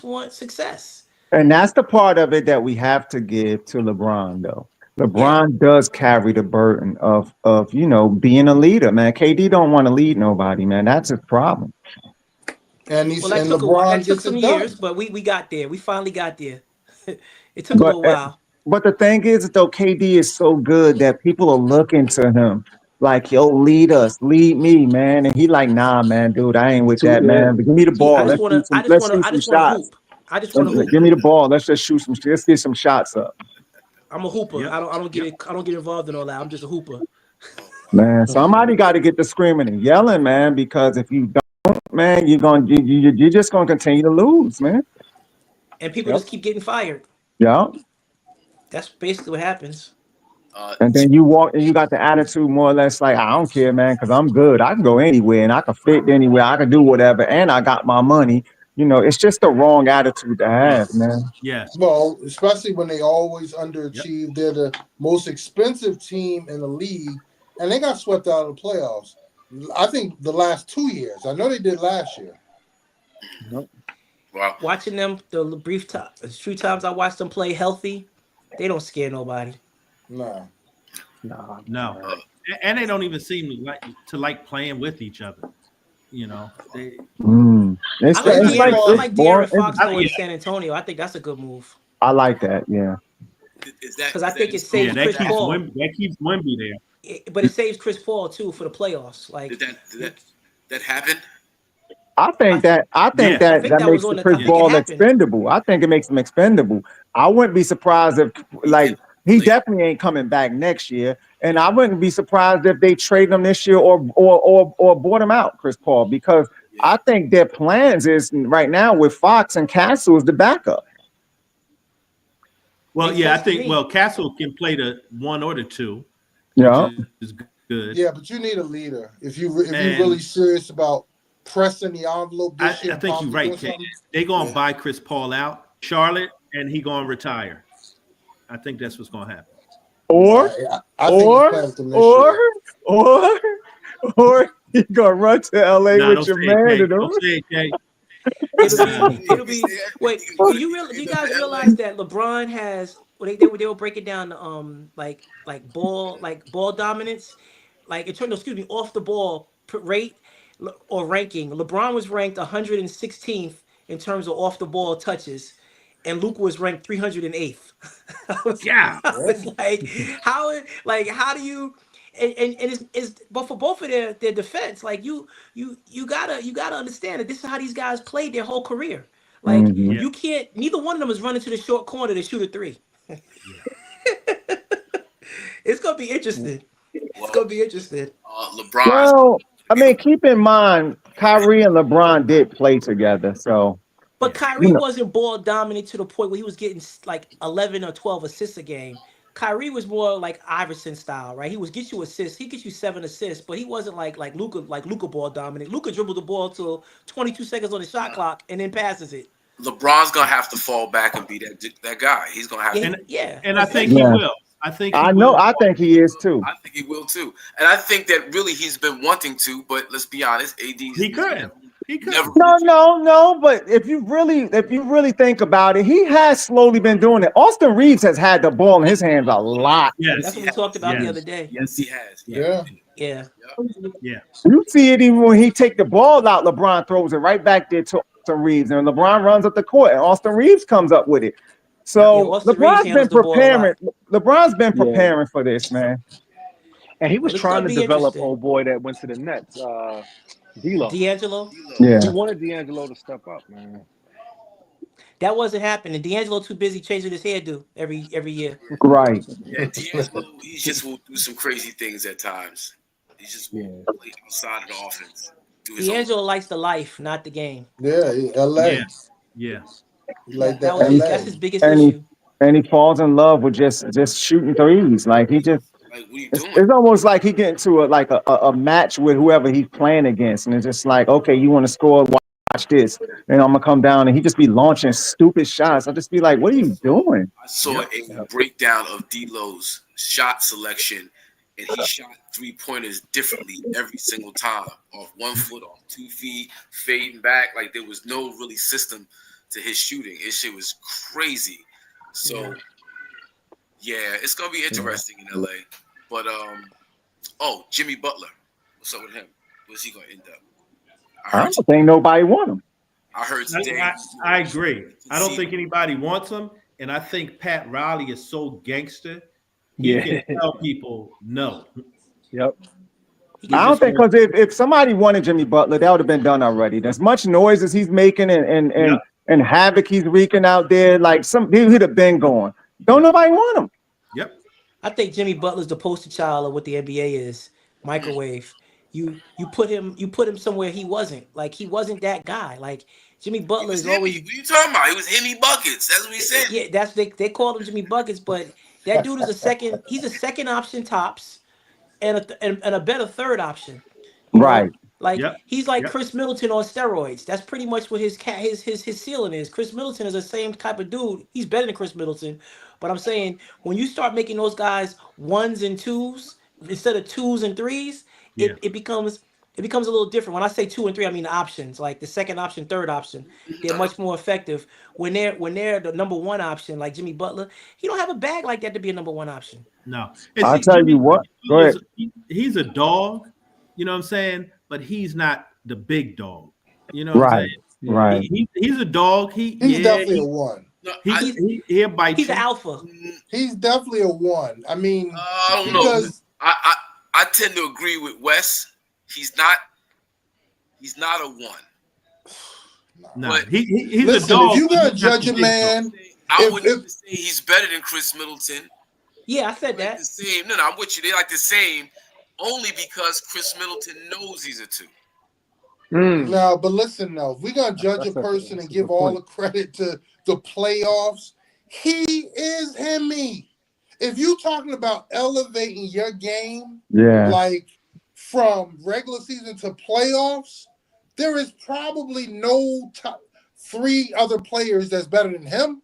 want success. And that's the part of it that we have to give to LeBron, though. LeBron does carry the burden of being a leader, man. KD don't want to lead nobody, man. That's his problem. And that took some years, but we got there. We finally got there. It took a little while. But the thing is, though, KD is so good that people are looking to him like, yo, lead me, man. And he like, nah, man, dude, I ain't with that, man. But give me the ball. Let's shoot some shots. I just want to hoop. Give me the ball. Let's just shoot let's get some shots up. I'm a hooper. Yep. I don't get involved in all that. I'm just a hooper. Man, somebody got to get the screaming and yelling, man, because if you don't, man, you're just gonna continue to lose, man. And people just keep getting fired. Yeah. That's basically what happens. And then you walk and you got the attitude more or less like, I don't care, man, because I'm good. I can go anywhere and I can fit anywhere. I can do whatever. And I got my money. It's just the wrong attitude to have, man. Yeah. Well, especially when they always underachieve. Yep. They're the most expensive team in the league, and they got swept out of the playoffs. I think the last 2 years. I know they did last year. Nope. Wow. Watching them, the few times I watched them play healthy, they don't scare nobody. No. And they don't even seem to like playing with each other. You know, It's, I like it's like I it's like boring. De'Aaron Fox going yeah. to San Antonio. I think that's a good move I like that. Yeah. because I think it Yeah, saves Chris Paul. That keeps Wemby there. But it saves Chris Paul too for the playoffs. Like, that happen? I think that Yeah. I think that was makes on the. Chris I think it Paul happened. expendable. I think it makes him expendable. I wouldn't be surprised if he definitely ain't coming back next year, and I wouldn't be surprised if they trade him this year or bought him out, Chris Paul, because I think their plans is right now with Fox and Castle as the backup. Well, yeah, I think Castle can play the 1 or the 2, Yeah, which is good. Yeah, but you need a leader if you're really serious about pressing the envelope this year. I think you're right. They're gonna buy Chris Paul out, Charlotte, and he gonna retire. I think that's what's gonna happen. Or you gonna run to LA with your man. Don't say it, It'll be. Wait, do you guys realize that LeBron has? Well, they were breaking down like ball dominance, like in terms of off the ball rate or ranking. LeBron was ranked 116th in terms of off the ball touches, and Luka was ranked 308th. I was like, how do you? And it's but for both of their defense, like you gotta understand that this is how these guys played their whole career. Like you can't. Neither one of them is running to the short corner to shoot a 3. It's gonna be interesting. It's gonna be interesting. LeBron. Well, I mean, keep in mind, Kyrie and LeBron did play together, so. But Kyrie wasn't ball dominant to the point where he was getting like 11 or 12 assists a game. Kyrie was more like Iverson style, right? He was get you assists. He gets you 7 assists, but he wasn't like Luka ball dominant. Luka dribbled the ball till 22 seconds on the shot clock and then passes it. LeBron's gonna have to fall back and be that guy. He's gonna have to. And I think he will. I think he is too. I think he will too. And I think that really he's been wanting to, but let's be honest, he could. No. But if you really think about it, he has slowly been doing it. Austin Reeves has had the ball in his hands a lot. Yes, that's what we talked about the other day. Yes, he has. Yeah. You see it even when he take the ball out, LeBron throws it right back there to Austin Reeves, and LeBron runs up the court, and Austin Reeves comes up with it. So LeBron's been preparing. LeBron's been preparing for this, man. And he was trying to develop old boy that went to the Nets, D'Angelo. Yeah, he wanted D'Angelo to step up, man. That wasn't happening. D'Angelo too busy changing his hairdo every year. Right. Yeah, D'Angelo, he just will do some crazy things at times. He just will play outside of the offense. D'Angelo likes the life, not the game. Yeah, LA. Yeah. Like that. That's his biggest issue. And he falls in love with just shooting threes. Like he just. Like, what are you doing? It's almost like he get into a match with whoever he's playing against, and it's just like, okay, you want to score? Watch this, and I'm gonna come down, and he just be launching stupid shots. I just be like, what are you doing? I saw a breakdown of D'Lo's shot selection, and he shot 3-pointers differently every single time, off 1 foot, off 2 feet, fading back. Like there was no really system to his shooting. His shit was crazy. So it's gonna be interesting in LA. But Jimmy Butler, what's up with him? Where's he gonna end up? I don't think nobody want him. I heard today. I agree. I don't think anybody wants him, and I think Pat Riley is so gangster. He can tell people no. Yep. I don't think, because if somebody wanted Jimmy Butler, that would have been done already. As much noise as he's making and havoc he's wreaking out there, like he'd have been going. Don't nobody want him. Yep. I think Jimmy Butler's the poster child of what the NBA is. Microwave. You put him somewhere he wasn't. Like he wasn't that guy. Like Jimmy Butler is always. What are you talking about? He was Himmy Buckets. That's what he said. Yeah, that's they called him Jimmy Buckets, but that dude is a second. He's a second option tops, and a better third option. Right. Like he's like Chris Middleton on steroids. That's pretty much what his ceiling is. Chris Middleton is the same type of dude. He's better than Chris Middleton, but I'm saying when you start making those guys 1s and 2s instead of 2s and 3s, it becomes a little different. When I say 2 and 3, I mean the options, like the second option, third option. They're much more effective when they're the number 1 option, like Jimmy Butler. He don't have a bag like that to be a number 1 option. No, I'll tell you what. Go ahead. He's a dog. You know what I'm saying? But he's not the big dog. You know what I'm Right. saying? Right. He's a dog. He's definitely a one. No, He'll bite He's you. an alpha. He's definitely a one. I mean, I don't know. because I tend to agree with Wes. He's not a one. No, But he's listen, a dog. if you're but gonna he's not judge the a big man, dog. I wouldn't even say he's better than Chris Middleton. Yeah, I said Like that. the same. No, I'm with you. They like the same, only because Chris Middleton knows he's a 2. no, but listen though, if we're gonna judge a That's person that's and a give good all point. the credit to the playoffs, he is Hemi. If you're talking about elevating your game, Yeah. like from regular season to playoffs, there is probably no top 3 other players that's better than him.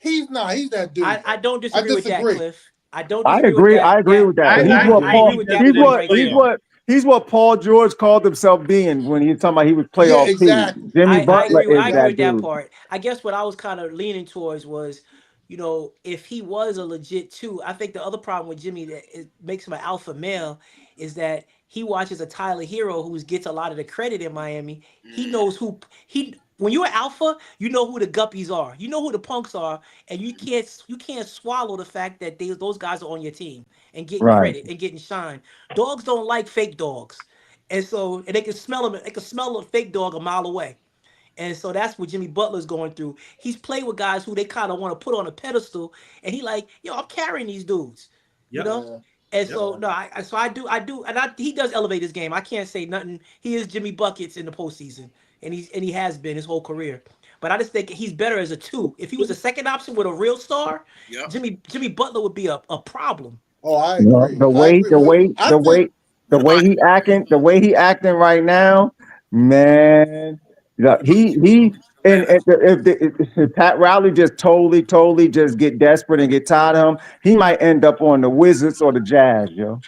He's not. He's that dude. I don't disagree with that, disagree. Cliff. I don't I disagree with agree. that. I agree with that. I I agree agree with he that does point it right in there. He's what Paul George called himself being when he was talking about he was Yeah, playoff P. exactly. Jimmy I Butler agree. is I agree that with that dude. part. I guess what I was kind of leaning towards was, you know, if he was a legit 2, I think the other problem with Jimmy that it makes him an alpha male is that he watches a Tyler Hero who gets a lot of the credit in Miami. He knows who he. When you're an alpha, you know who the guppies are. You know who the punks are, and you can't swallow the fact that those guys are on your team and getting Right. credit and getting shine. Dogs don't like fake dogs. And they can smell them. They can smell a fake dog a mile away. And so that's what Jimmy Butler's going through. He's played with guys who they kind of want to put on a pedestal, and he like, yo, I'm carrying these dudes, you Yep. know. Yeah. And Yep. so no, I do, and he does elevate his game. I can't say nothing. He is Jimmy buckets in the postseason, and he has been his whole career. But I just think he's better as a 2. If he was a second option with a real star, Yep. Jimmy Butler would be a problem. Oh, I You know, agree. the way he acting right now, man. He and if Pat Riley just totally just get desperate and get tired of him, he might end up on the Wizards or the Jazz, yo.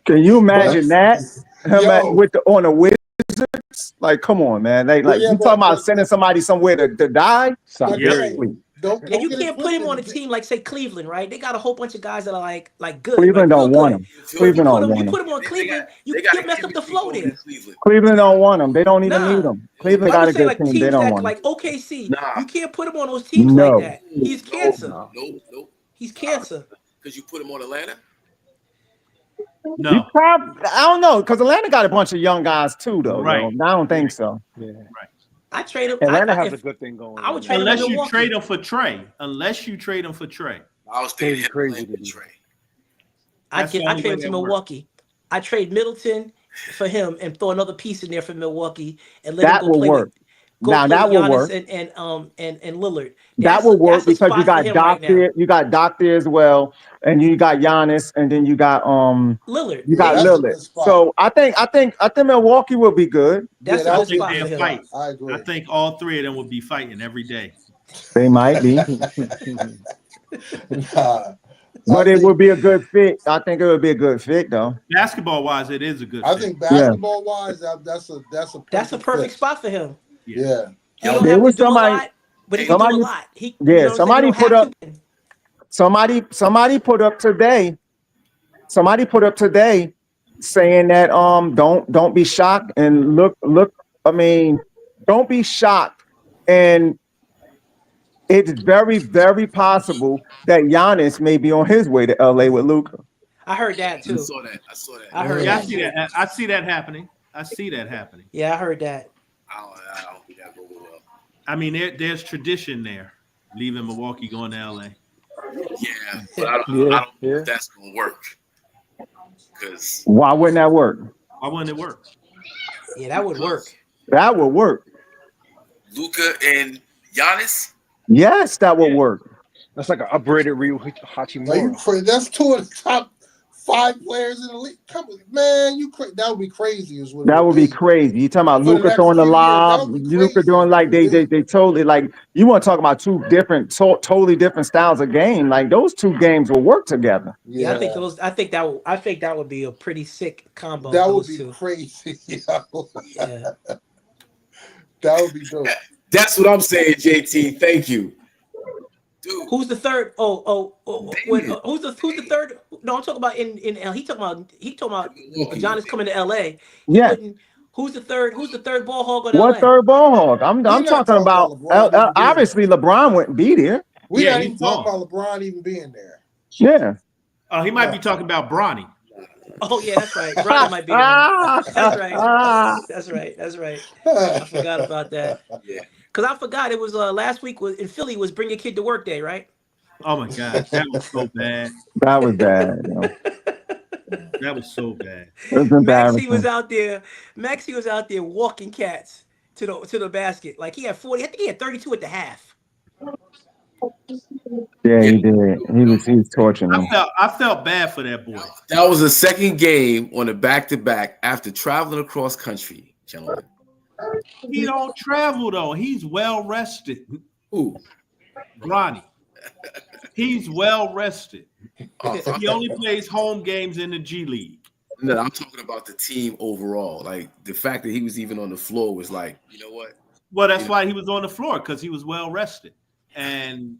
Can you imagine that? Him on the Wizards? Like, come on, man. Like you talking about sending somebody somewhere to die? Seriously. Don't And you get it can't put him twisted. on a team like, say, Cleveland, right? They got a whole bunch of guys that are like good. Cleveland right? don't want him. Cleveland don't you want put him on Cleveland, you mess up the flow there. Cleveland don't want him. They don't even need him. Cleveland got a good team. They Teams don't that want him. like OKC, Nah. you can't put him on those teams like No. that. He's cancer. Nope. He's cancer. Because you put him on Atlanta? No. I don't know, because Atlanta got a bunch of young guys too, though. Right. Though. I don't think so. Yeah. I trade him. Atlanta has a good thing going. I would trade him Unless to you Milwaukee. trade him for Trey. Unless you trade him for Trey. I was thinking him Crazy playing to me. Trey. I That's the trade only way him to that Milwaukee. I trade Middleton for him and throw another piece in there for Milwaukee and let That him go will play work. with Now that will Giannis work. and Lillard. That will work that's a because you spot got for him Doc right now. there. You got Doc there as well, and you got Giannis, and then you got Lillard. you got that's a Lillard. good spot. So I think Milwaukee will be good. That's Yeah, a that good was spot a for good him. Fight. I agree. I think all 3 of them will be fighting every day. They might be, Nah. but it would be a good fit. I think it would be a good fit, though. Basketball wise, it is a good I fit. think basketball wise, that's a That's a perfect spot for him. Yeah. He don't There have to was do a somebody- lot, but he can do a lot. He, Yeah, you know what I'm saying? somebody He don't put have up- to win. Somebody put up today saying that don't be shocked and look I mean, don't be shocked, and it's very, very possible that Giannis may be on his way to LA with Luka. I heard that I too. saw that. I heard Yeah, that. I see that happening. I see that happening. Yeah, I heard that. I don't think that go well. I mean, there's tradition there. Leaving Milwaukee, going to LA. Yeah, but I don't know if that's gonna work. Because Why wouldn't that work? Why wouldn't it work? Yeah, that would work. That would work. Luka and Giannis. Yes, that would work. That's like an upgraded Ryu Are you Hachimura. crazy? That's 2 of the top 5 players in the league. Come on, man, that would be crazy. Is what That would be crazy. You talking about For the Luka next throwing the few years, lob, that would be Luka crazy. doing like they totally like. You want to talk about 2 different, totally different styles of game? Like those 2 games will work together. Yeah, I think that would be a pretty sick combo. That would those be two. crazy. Yeah. That would be dope. That's what I'm saying, JT. Thank you. Dude, Who's the third? Who's the third? No, I'm talking about in L. He talking about Milwaukee. John is coming to LA. He Yeah. wouldn't. Who's the third? Who's the third ball hog on What LA? third ball hog? I'm We're not talking about LeBron even being obviously LeBron wouldn't be there. We're Yeah, not he's even talking gone. about LeBron even being there. Yeah. Oh, he might be talking about Bronny. Oh yeah, that's right. Bronny might be there. That's right. That's right. I forgot about that. Yeah. Cause I forgot it was last week was in Philly was Bring Your Kid to Work Day, right? Oh my gosh, that was so bad. That was bad. That was so bad. It was Maxie was embarrassing. out there. Maxie was out there walking cats to the basket. Like he had 40. I think he had 32 at the half. Yeah, he did. He was torturing him. I felt bad for that boy. That was the second game on a back-to-back after traveling across country, gentlemen. He don't travel though. He's well rested. Ooh. Bronny. He's well rested. Oh, He only plays home games in the G League. no, I'm talking about the team overall. Like the fact that he was even on the floor was like, you know what? Well, that's why he was on the floor, because he was well rested. And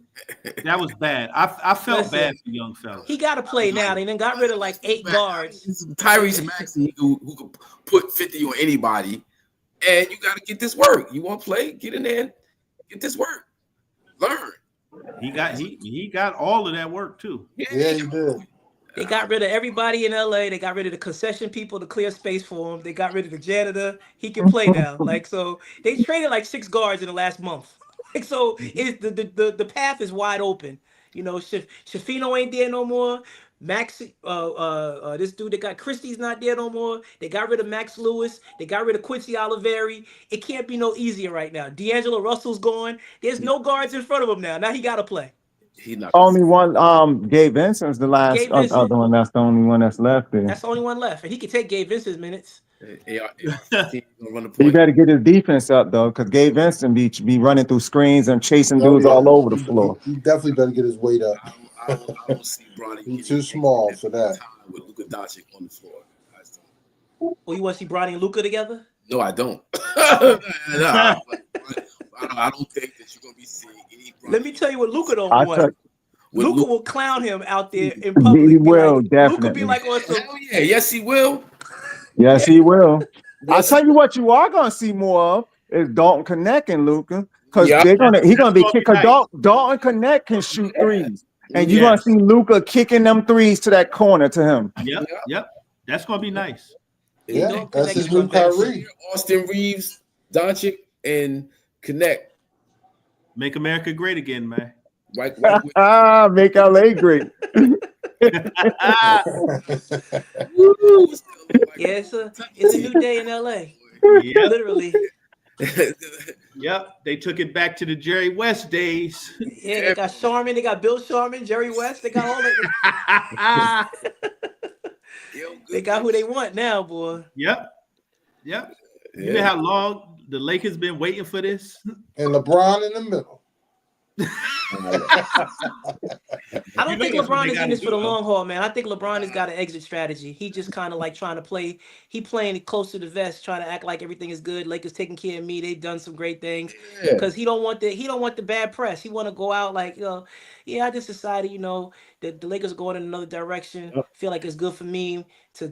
that was bad. I felt Listen, bad for young fella. He got to play now. They then got rid of like 8 guards. Tyrese Maxey who could put 50 on anybody, and you got to get this work. You want to play? Get in there, and get this work. Learn. He got all of that work too. Yeah, he did. They got rid of everybody in LA. They got rid of the concession people to clear space for him. They got rid of the janitor. He can play now. Like so, they traded like 6 guards in the last month. Like so, it's the path is wide open. You know, Shafino ain't there no more. Max, this dude that got Christie's not there no more. They got rid of Max Lewis. They got rid of Quincy Oliveri. It can't be no easier right now. D'Angelo Russell's gone. There's no guards in front of him now. Now he got to play. He's not Only one. Gabe Vincent's the last Gabe Vincent. other one. That's the only one that's left there. That's the only one left, and he can take Gabe Vincent's minutes. He better get his defense up though, because Gabe Vincent be running through screens and chasing dudes all over the floor. He definitely better get his weight up. I don't see Bronny. He's too small for that. With LUKA DONCIC on the floor. Oh, you want to see Bronny and LUKA together? No, I don't. I don't think that you're gonna be seeing any. Let me tell you what LUKA don't want. LUKA will clown him out there in He public. will, like, definitely. LUKA be like on some. Hell yeah, yes he will. Yes, he will. I'll tell you what you are gonna see more of is Dalton Connect and Luka, because he's gonna be kicked. Because Dalton Connect can shoot threes, and you're gonna see Luka kicking them threes to that corner to him. Yep. That's gonna be nice. Yeah, that's his new Kyrie. Austin Reeves, Doncic, and Connect. Make America great again, man. Right. Make LA great. Yeah, it's a new day in LA. Yeah. Literally. Yep, they took it back to the Jerry West days. Yeah, they got Sharman, they got Bill Sharman, Jerry West, they got all that. They got who they want now, boy. Yep. You know how long the Lakers been waiting for this? And LeBron in the middle. I don't think LeBron is in this for the long haul, man. I think LeBron has got an exit strategy. He just kind of like trying to play. He playing close to the vest, trying to act like everything is good. Lakers taking care of me. They've done some great things because he don't want the bad press. He want to go out like, yeah, I just decided, that the Lakers are going in another direction. Feel like it's good for me to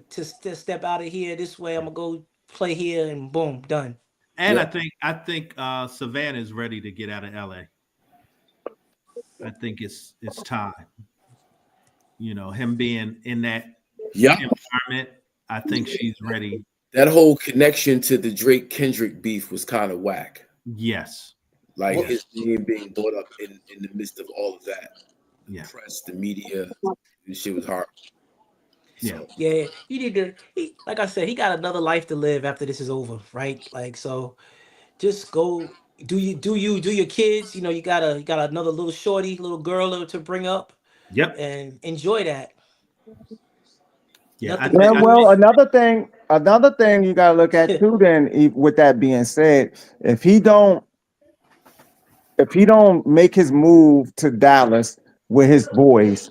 step out of here this way. I'm gonna go play here and boom, done. And I think Savannah is ready to get out of LA. I think it's time. Him being in that environment, I think she's ready. That whole connection to the Drake Kendrick beef was kind of whack. Yes. Like his name being brought up in the midst of all of that. Yeah. The press, the media, this shit was hard. Yeah. Yeah. You need to, like I said, he got another life to live after this is over, right? Like, so just go do your kids, you got another little shorty, little girl to bring up. Yep. And enjoy that. Yeah. Well, another thing you gotta look at too. Then, with that being said, if he don't make his move to Dallas with his boys,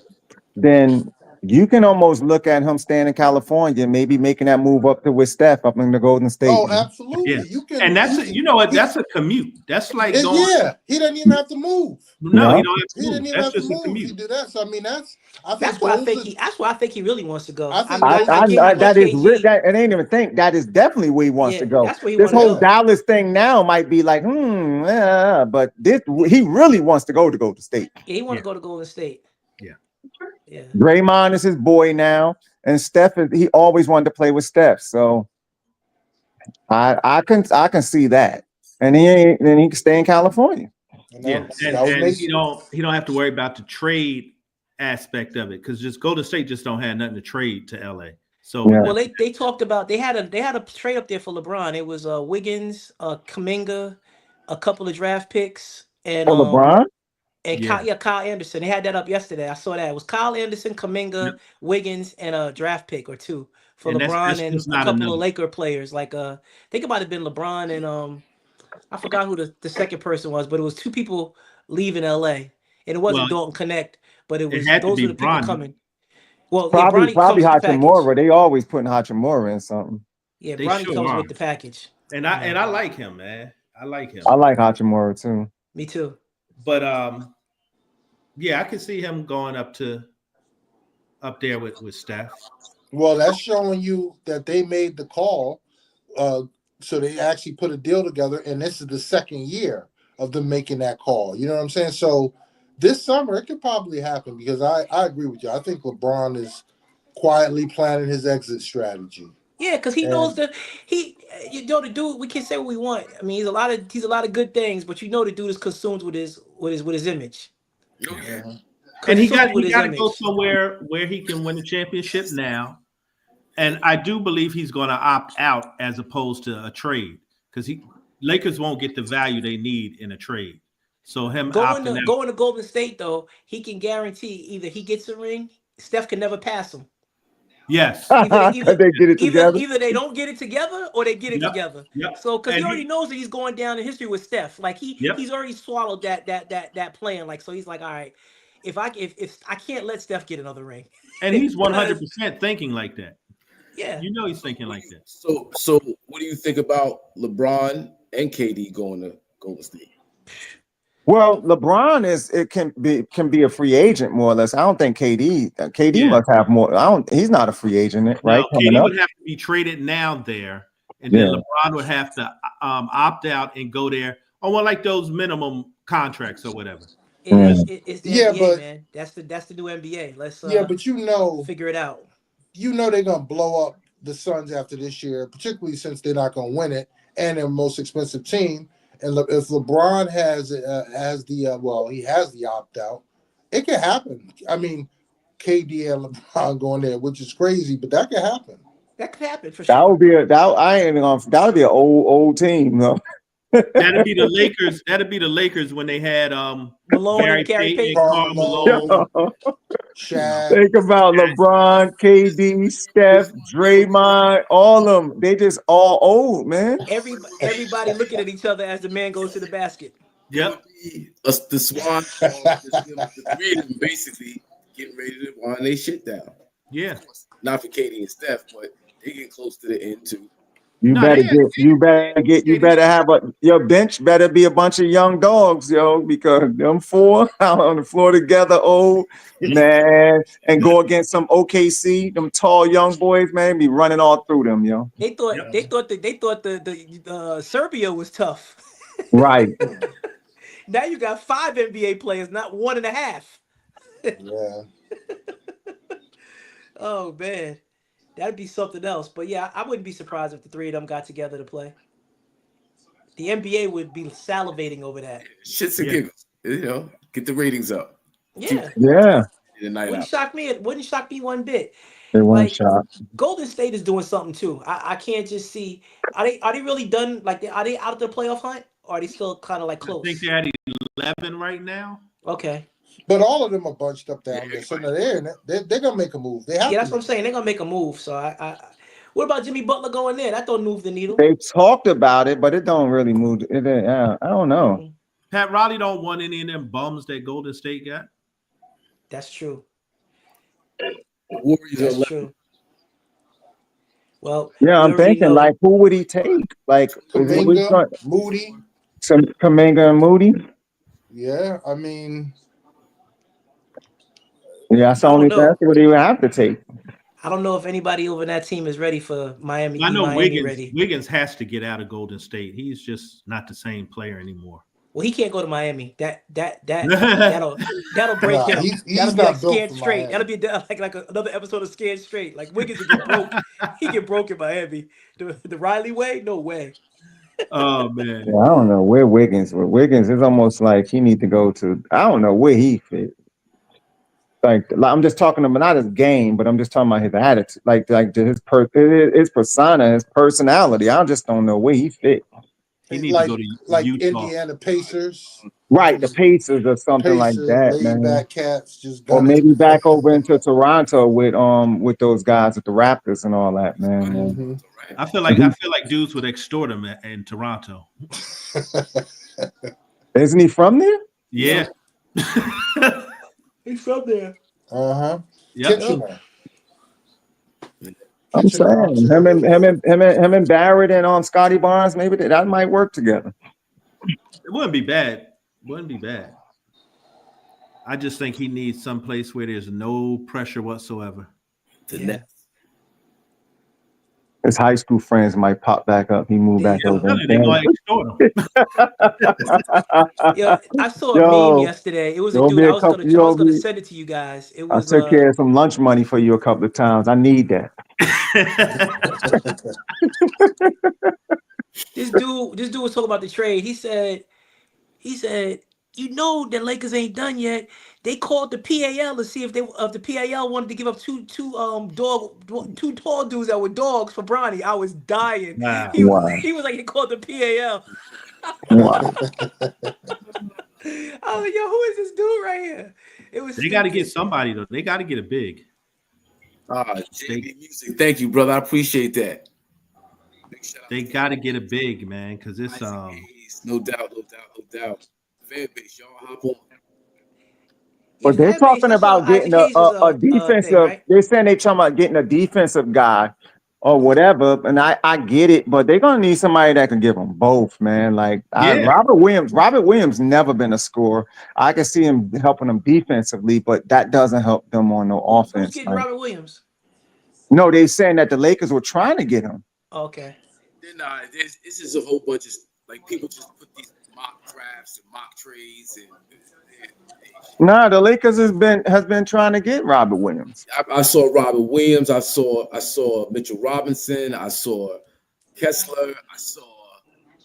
then You can almost look at him staying in California, maybe making that move up to with Steph up in the Golden State. Oh, man. absolutely. Yeah. You can, And that's you know what? That's a commute. That's like going. yeah. He doesn't even have to move. No, Yeah. he don't have to He move. didn't even That's have to just a move. He commute. did that. So I mean, I think That's why I those think are- he. That's why I think he really wants to go. I think mean, those- I get it with That is KG. that. I ain't even think that is definitely where he wants Yeah, to go. that's where he This wanna whole go. Dallas thing now might be like, but this he really wants to go to State. Yeah, he want to Yeah. go to Golden State. Yeah. Yeah. Draymond is his boy now, and Steph is he always wanted to play with Steph. So I can see that, and he can stay in California. and Yeah, that would and make he don't have to worry about the trade aspect of it because just Golden State just don't have nothing to trade to LA. So Yeah. Well, they talked about they had a trade up there for LeBron. It was Wiggins, Kuminga, a couple of draft picks, and For LeBron, and Yeah. Kyle Anderson. They had that up yesterday. I saw that. It was Kyle Anderson, Kuminga, Yep. Wiggins, and a draft pick or two for And LeBron that's and just a not couple enough. of Laker players. Like I think it might have been LeBron and I forgot who the second person was, but it was two people leaving LA. And it wasn't Well, Dalton Connect, but it was had to those be were the people Bronny. coming. Well, yeah, probably Bronny comes with the package. Hachimura. They always putting Hachimura in something. Yeah, They Bronny sure comes are. with the package. And I like him, man. I like him. I like Hachimura too. Me too. But yeah, I could see him going up there with Steph. Well, that's showing you that they made the call. So they actually put a deal together, and this is the second year of them making that call. You know what I'm saying? So this summer it could probably happen because I agree with you. I think LeBron is quietly planning his exit strategy. Yeah, because he knows that you know the dude. We can say what we want. I mean, he's a lot of good things, but you know the dude is consumed with his image. Yeah. And he got Consumed with his to go image. somewhere where he can win a championship now. And I do believe he's going to opt out as opposed to a trade because Lakers won't get the value they need in a trade. So him Going opting out. to Golden State though, he can guarantee either he gets a ring, Steph can never pass him. Yes. They get it together. Either they don't get it together or they get it together. Yep. So because he And already knows that he's going down in history with Steph. Like Yep. he's already swallowed that plan. Like so he's like, all right, if I can't let Steph get another ring. And he's 100% thinking like that. Yeah. You know he's thinking like that. So what do you think about LeBron and KD going to Golden State? Well, LeBron can be a free agent more or less. I don't think KD must have more. He's not a free agent, right? No, KD would have to be traded now there, and then LeBron would have to opt out and go there on one like those minimum contracts or whatever. It's the NBA, but man. That's the new NBA. Let's but figure it out. You know they're gonna blow up the Suns after this year, particularly since they're not gonna win it and their most expensive team. And if LeBron has the opt out, it could happen. I mean, KD and LeBron going there, which is crazy, but that could happen. That could happen for sure. That would be an old team, though. That'd be the Lakers. That'd be the Lakers when they had Malone and Gary Payton. Karl Malone. Shaq. Think about LeBron, KD, Steph, Draymond, all of them. They just all old, man. Everybody looking at each other as the man goes to the basket. Yep. The Swan, the three of them basically getting ready to wind their shit down. Yeah. Not for KD and Steph, but they get close to the end too. You better have your bench better be a bunch of young dogs, yo, because them four out on the floor together, old man, and go against some OKC, them tall young boys, man, be running all through them, yo. They thought the Serbia was tough. Right. Now you got 5 NBA players, not 1.5. Yeah. Oh man. That'd be something else. But yeah, I wouldn't be surprised if the three of them got together to play. The NBA would be salivating over that. Shits and giggles. Get the ratings up. Yeah. Yeah. Wouldn't shock me one bit. They weren't shocked. Golden State is doing something too. I can't just see. Are they really done? Like are they out of the playoff hunt? Or are they still kind of like close? I think they're at 11 right now. Okay. But all of them are bunched up down there, so they're gonna make a move. They have. Yeah, that's what I'm saying. They're gonna make a move. So what about Jimmy Butler going there? That don't move the needle. They talked about it, but it don't really move. I don't know. Pat Riley don't want any of them bums that Golden State got. That's true. Warriors are That's 11. true. Well, Yeah, I'm thinking like, who would he take? Like, Kuminga, Moody. Some Kuminga and Moody. Yeah, I mean, yeah, that's what he would have to take. I don't know if anybody over that team is ready for Miami. I know Miami Wiggins has to get out of Golden State. He's just not the same player anymore. Well, he can't go to Miami. That'll break him. He's that'll be not like built Scared for Straight. Miami. That'll be like another episode of Scared Straight. Like Wiggins will get broke. He get broke in Miami. The Riley way? No way. Oh man. Yeah, I don't know where Wiggins. Wiggins is almost like he need to go to. I don't know where he fit. Like I'm just talking about not his game, but I'm just talking about his attitude, like his persona, his personality. I just don't know where he fit. He needs to go to Utah. Indiana Pacers. Right, the Pacers or something like that, laid man. back cats, just or maybe back over into Toronto with those guys at the Raptors and all that, man. Mm-hmm. I feel like dudes would extort him in Toronto. Isn't he from there? Yeah. He's from there. Uh-huh. Yep. I'm saying him and Barrett and Scotty Barnes, maybe that might work together. It wouldn't be bad. I just think he needs some place where there's no pressure whatsoever. The Nets. His high school friends might pop back up. He moved back over. Yeah, I saw a meme yesterday. It was a dude. I was gonna send it to you guys. It was. I took care of some lunch money for you a couple of times. I need that. This dude was talking about the trade. He said, you know, the Lakers ain't done yet. They called the PAL to see if the PAL wanted to give up two tall dudes that were dogs for Bronny. I was dying. Wow. He was like, he called the PAL. Wow. I was like, yo, who is this dude right here? They got to get somebody though. They got to get a big. JB Music. Thank you, brother. I appreciate that. They got to get a big, man, because it's no doubt. Fan base, y'all hop on. But they're talking about getting a defensive. Right? They're saying they're talking about getting a defensive guy or whatever, and I get it, but they're gonna need somebody that can give them both, man. Like Robert Williams never been a scorer. I can see him helping them defensively, but that doesn't help them on no offense. Who's getting Robert Williams? No, they're saying that the Lakers were trying to get him. Okay. Nah, this is a whole bunch of people just put these mock drafts and mock trades and nah, the Lakers has been trying to get Robert Williams. I saw Robert Williams. I saw Mitchell Robinson. I saw Kessler.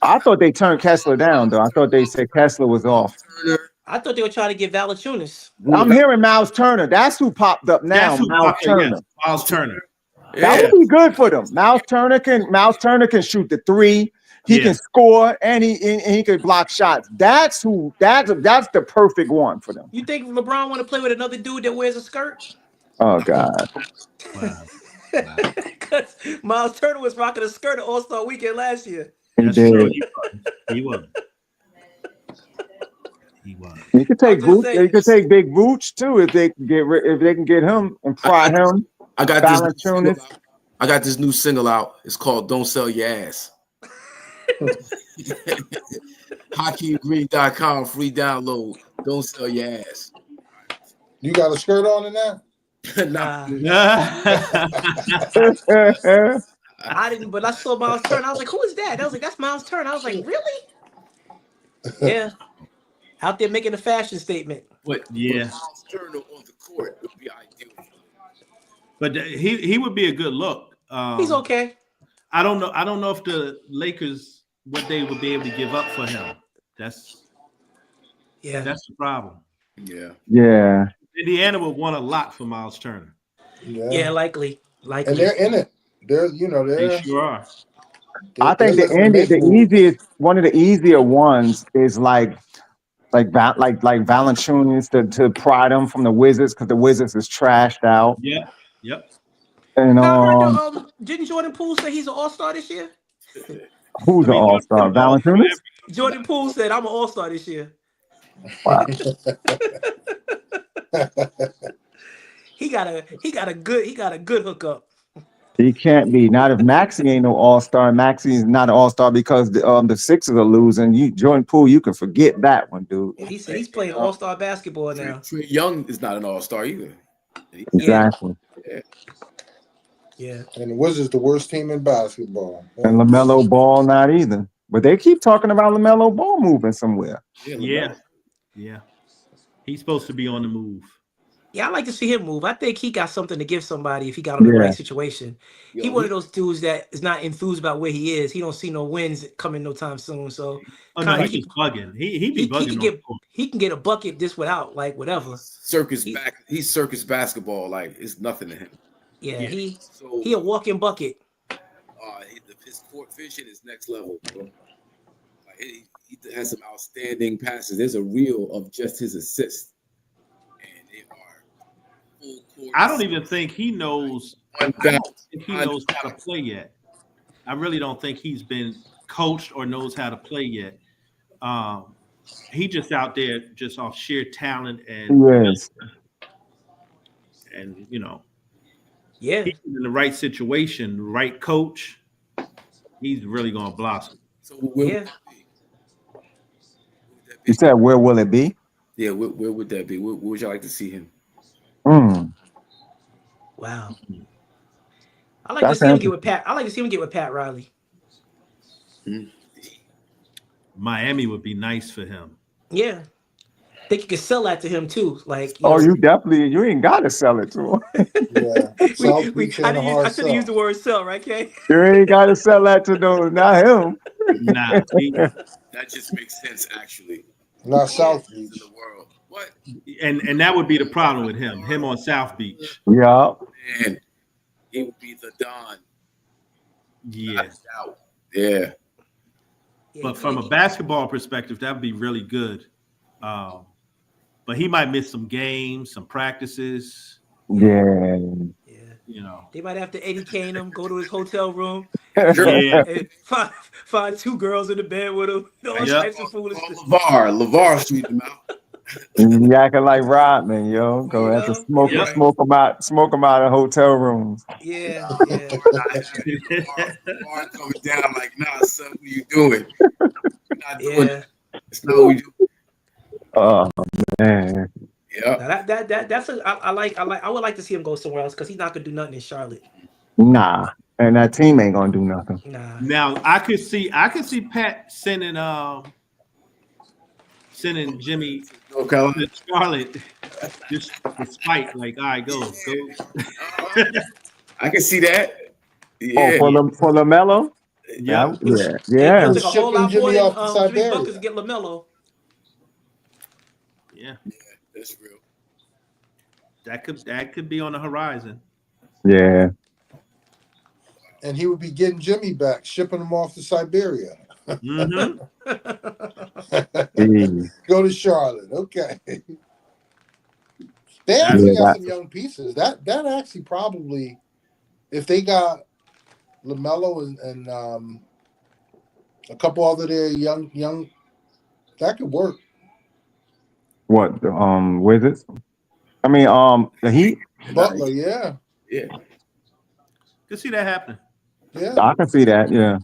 I thought they turned Kessler down though. I thought they said Kessler was off. I thought they were trying to get Valanciunas. I'm hearing Miles Turner. That's who popped up now. Miles Turner. Miles Turner. That would be good for them. Miles Turner can shoot the three. He can score and he can block shots. That's the perfect one for them. You think LeBron want to play with another dude that wears a skirt? Oh God. Wow. Because Miles Turner was rocking a skirt at All-Star Weekend last year. That's true. He was. You could take Vooch. You could take Big Vooch too if they can get him and pry him. I got this new single out. It's called "Don't Sell Your Ass." HakimGreen.com, free download. Don't sell your ass. You got a skirt on in that? Nah. I didn't, but I saw Miles Turner. I was like, who is that? I was like, that's Miles Turner. I was like, really? Yeah. Out there making a fashion statement. But yeah. Miles Turner on the court would be ideal. But he would be a good look. He's okay. I don't know if the Lakers what they would be able to give up for him. That's the problem. Yeah. Indiana would want a lot for Miles Turner. Yeah, likely. And they're in it. They sure are. I think one of the easier ones is like Valanciunas to pry them from the Wizards because the Wizards is trashed out. Yeah. Yep. And didn't Jordan Poole say he's an all-star this year? Who's an all-star? Valanciunas? Jordan Poole said, I'm an all-star this year. Wow. he got a good hookup. He can't be. Not if Maxey ain't no all-star. Maxey is not an all-star because the Sixers are losing. Jordan Poole, you can forget that one, dude. Yeah, he said he's playing all-star basketball now. Trae Young is not an all-star either. Exactly. Yeah. And the Wizards the worst team in basketball. And LaMelo Ball not either. But they keep talking about LaMelo Ball moving somewhere. Yeah. He's supposed to be on the move. Yeah, I like to see him move. I think he got something to give somebody if he got him in the right situation. He one of those dudes that is not enthused about where he is. He don't see no wins coming no time soon. So no, he's bugging. He be bugging. He can get a bucket just without like whatever. He's circus basketball. Like it's nothing to him. Yeah. He a walking bucket. His court vision is next level, bro. Like, he has some outstanding passes. There's a reel of just his assists, and they are full court. I don't even think he knows. How to play yet. I really don't think he's been coached or knows how to play yet. He just out there just off sheer talent and you know, he's in the right situation, the right coach. He's really gonna blossom. So You said where will it be? Yeah, where would that be? Where would you like to see him? Wow. I like to see him get with Pat. I like to see him get with Pat Riley. Miami would be nice for him. Yeah. I think you can sell that to him too. Like, you ain't gotta sell it to him. I should have used the word sell, right, Kay? You ain't gotta sell that to not him. Nah, that just makes sense actually. Not South Beach. In the world. What? And that would be the problem with him on South Beach. Yeah. Man, he would be the Don. Yeah. Yeah. But from a basketball perspective, that would be really good. But he might miss some games, some practices. Yeah. You know, they might have to Eddie Kane him, go to his hotel room, and find two girls in the bed with him. All types of foolishness. LeVar street him out. You acting like Rodman, yo. Go have to smoke him out of hotel rooms. Yeah. LeVar coming down like, nah, son, what are you doing? You're not doing it. It's not what we do. Oh man. Yeah. That's I would like to see him go somewhere else because he's not gonna do nothing in Charlotte. Nah. And that team ain't gonna do nothing. Nah. Now I could see Pat sending Jimmy to Charlotte just despite like, all right, go. I can see that. Yeah. For LaMelo? Yeah. It took a whole lot more than Jimmy Buckets to get LaMelo. Yeah, that's real. That could be on the horizon. Yeah. And he would be getting Jimmy back, shipping him off to Siberia. Mm-hmm. Go to Charlotte. Okay. They actually got some young pieces. That actually probably, if they got LaMelo and a couple other there young, that could work. What the Wizards? I mean the Heat. Butler, yeah. Could see that happening. Yeah, I can see that. Yeah,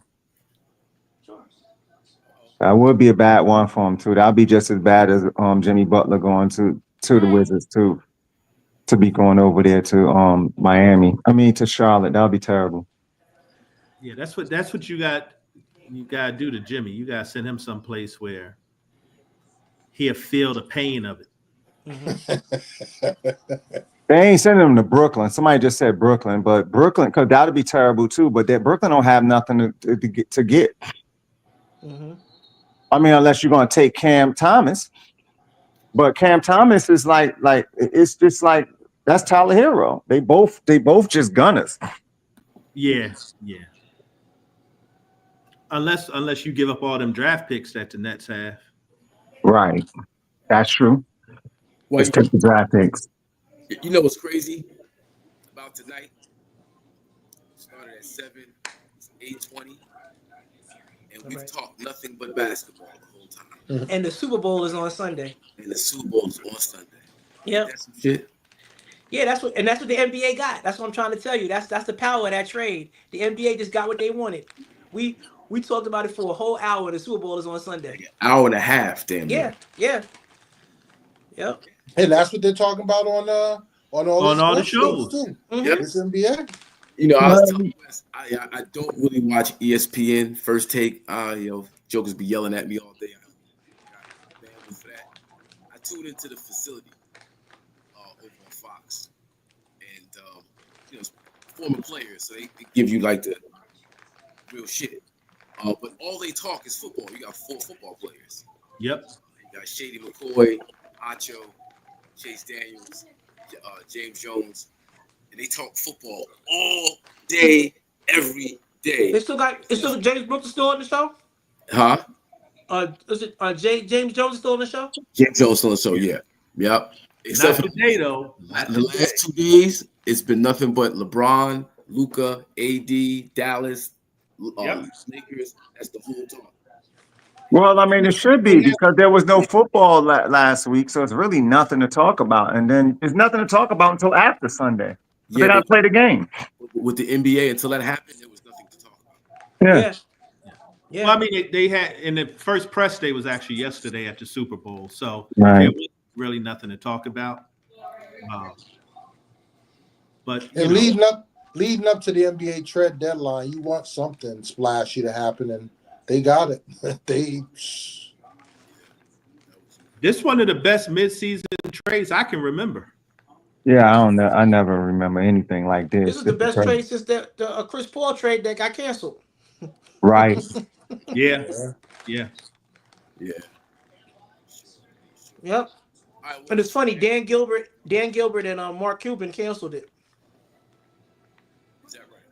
that would be a bad one for him too. That'd be just as bad as Jimmy Butler going to the Wizards too. To be going over there to Miami. I mean to Charlotte. That'd be terrible. Yeah, that's what you got. You gotta do to Jimmy. You gotta send him someplace where he'll feel the pain of it. They ain't sending him to Brooklyn. Somebody just said Brooklyn, but Brooklyn, because that'd be terrible too. But that Brooklyn don't have nothing to get. Mm-hmm. I mean, unless you're gonna take Cam Thomas, but Cam Thomas is like it's just like that's Tyler Hero. They both just gunners. Yeah. Unless you give up all them draft picks that the Nets have. Right. That's true. Well, let's take the draft picks. You know what's crazy about tonight? Started at 7, it's 8:20, and we've talked nothing but basketball the whole time. And the Super Bowl is on Sunday. And the Super Bowl is on Sunday. Yep. That's some shit. Yeah, that's what the NBA got. That's what I'm trying to tell you. That's the power of that trade. The NBA just got what they wanted. We talked about it for a whole hour. The Super Bowl is on Sunday. Hour and a half, damn Yeah, near. yep. And that's what they're talking about on all the shows too. Yep. This NBA. You know, I was telling Wes, I don't really watch ESPN First Take. Jokers be yelling at me all day. I got for that. I tune into the facility over on Fox, and former players, so they give you like the real shit. But all they talk is football. You got 4 football players. Yep. You got Shady McCoy, Acho, Chase Daniels, James Jones, and they talk football all day, every day. It's still James Brooks is still on the show. Huh? Is it James Jones is still on the show? James Jones still on the show, yeah. Yep. Except for today, though. The last 2 days, it's been nothing but LeBron, Luka, AD, Dallas, Lakers. That's the whole talk. Well, I mean, it should be because there was no football last week, so it's really nothing to talk about. And then there's nothing to talk about until after Sunday. So they got to play the game. With the NBA, until that happened, there was nothing to talk about. Yeah. Yeah. Well, I mean, they had in the first press day was actually yesterday at the Super Bowl, so Right. there was really nothing to talk about. But And leading up to the NBA trade deadline, you want something splashy to happen, and they got it. This one of the best midseason trades I can remember. Yeah, I don't know. I never remember anything like this. This is the best trade since the Chris Paul trade that got canceled. Right. Yeah. Yep. And it's funny, Dan Gilbert and Mark Cuban canceled it. Is that right?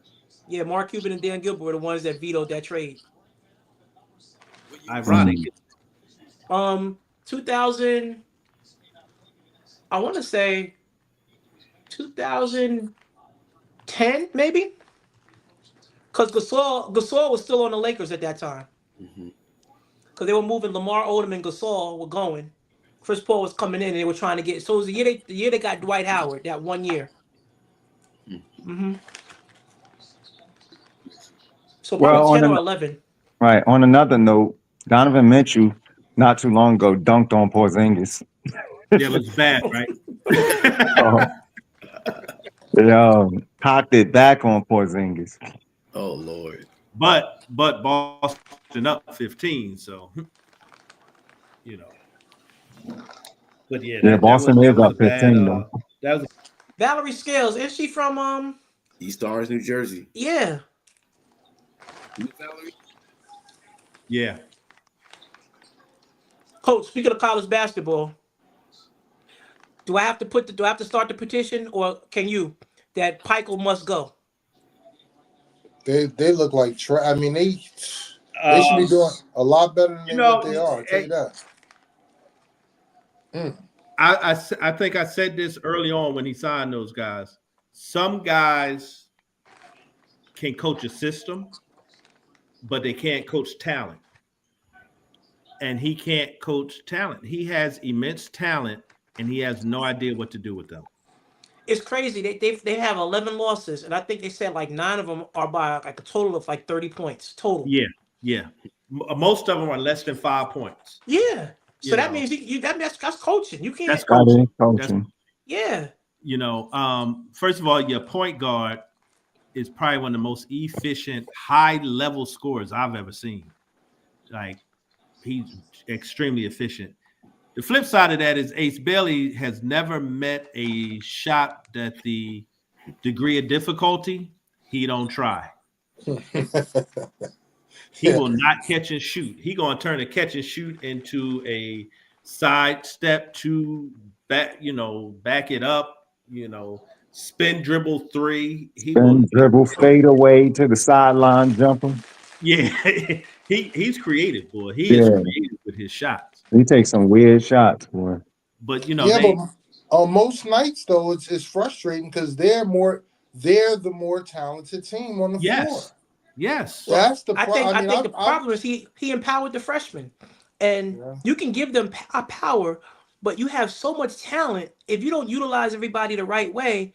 Yeah, Mark Cuban and Dan Gilbert were the ones that vetoed that trade. Ironic. 2000, I want to say 2010, maybe? Because Gasol was still on the Lakers at that time. Because they were moving Lamar Odom and Gasol were going. Chris Paul was coming in and they were trying to get. So it was the year they got Dwight Howard, that 1 year. So probably 10 or 11. Right. On another note, Donovan Mitchell not too long ago dunked on Porzingis. Yeah, it was bad, right? Cocked it back on Porzingis. Oh Lord. But Boston up 15, so But yeah, Boston is up 15 though. That was Valerie Scales, is she from East Orange, New Jersey. Yeah. Valerie? Yeah. Coach, speaking of college basketball, do I have to start the petition, or can you that Pikel must go? They look like I mean they should be doing a lot better than what they are. I'll tell you that. I think I said this early on when he signed those guys. Some guys can coach a system, but they can't coach talent. And he can't coach talent. He has immense talent, and he has no idea what to do with them. It's crazy. They have 11 losses, and I think they said like 9 of them are by like a total of like 30 points total. Yeah. Most of them are less than 5 points. Yeah. So that means that's coaching. You can't. That's coaching. Yeah. First of all, your point guard is probably one of the most efficient, high-level scorers I've ever seen. Like, he's extremely efficient. The flip side of that is Ace Bailey has never met a shot that the degree of difficulty he don't try. He will not catch and shoot. He gonna turn a catch and shoot into a side step to back it up, spin dribble 3. Dribble fade away to the sideline jumper. Yeah, he's creative, boy. He is creative with his shots. He takes some weird shots, boy. But but on most nights though, it's frustrating because they're the more talented team on the floor. Yes, that's the. I think the problem is he empowered the freshmen, and you can give them a power, but you have so much talent. If you don't utilize everybody the right way,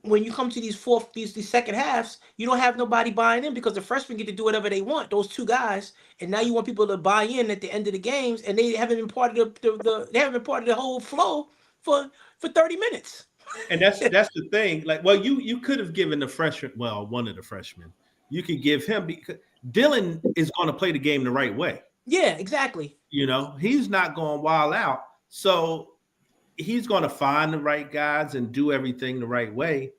when you come to these second halves, you don't have nobody buying in because the freshmen get to do whatever they want. Those two guys, and now you want people to buy in at the end of the games, and they haven't been part of they haven't been part of the whole flow for 30 minutes. And that's the thing. Like, well, you could have given the freshman, well, one of the freshmen, you could give him because Dylan is going to play the game the right way. Yeah, exactly. You know, he's not going wild out, so he's going to find the right guys and do everything the right way.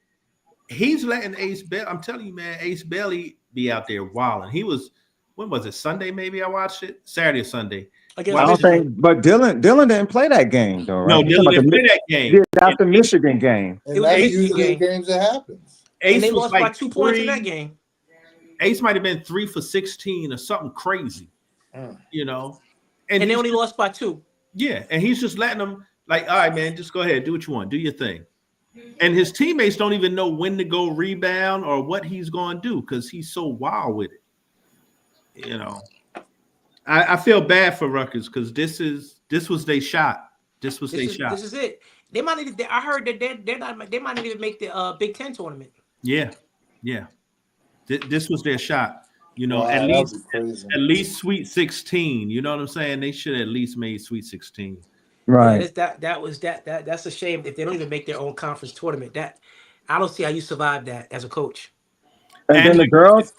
He's letting Ace Bailey, I'm telling you, man, Ace Bailey be out there wilding. He was, when was it? Sunday, maybe I watched it? Saturday or Sunday. I don't think, but Dylan didn't play that game, though, right? No, Dylan didn't play that game. Yeah, that's the Michigan game. And that's usually the games that happens. Ace and they was lost like by 2 points in that game. Ace might have been 3 for 16 or something crazy, you know. And they only lost by 2. Yeah, and he's just letting them, like, all right, man, just go ahead, do what you want, do your thing. And his teammates don't even know when to go rebound or what he's going to do because he's so wild with it. You know, I feel bad for Rutgers because this was their shot. This was their shot. This is it. They might need. I heard that they're not. They might not even make the Big Ten tournament. Yeah. This was their shot. You know, Wow, at least Sweet 16. You know what I'm saying? They should have at least made Sweet 16. Right. Yeah, that's a shame if they don't even make their own conference tournament. That I don't see how you survive that as a coach. And then the girls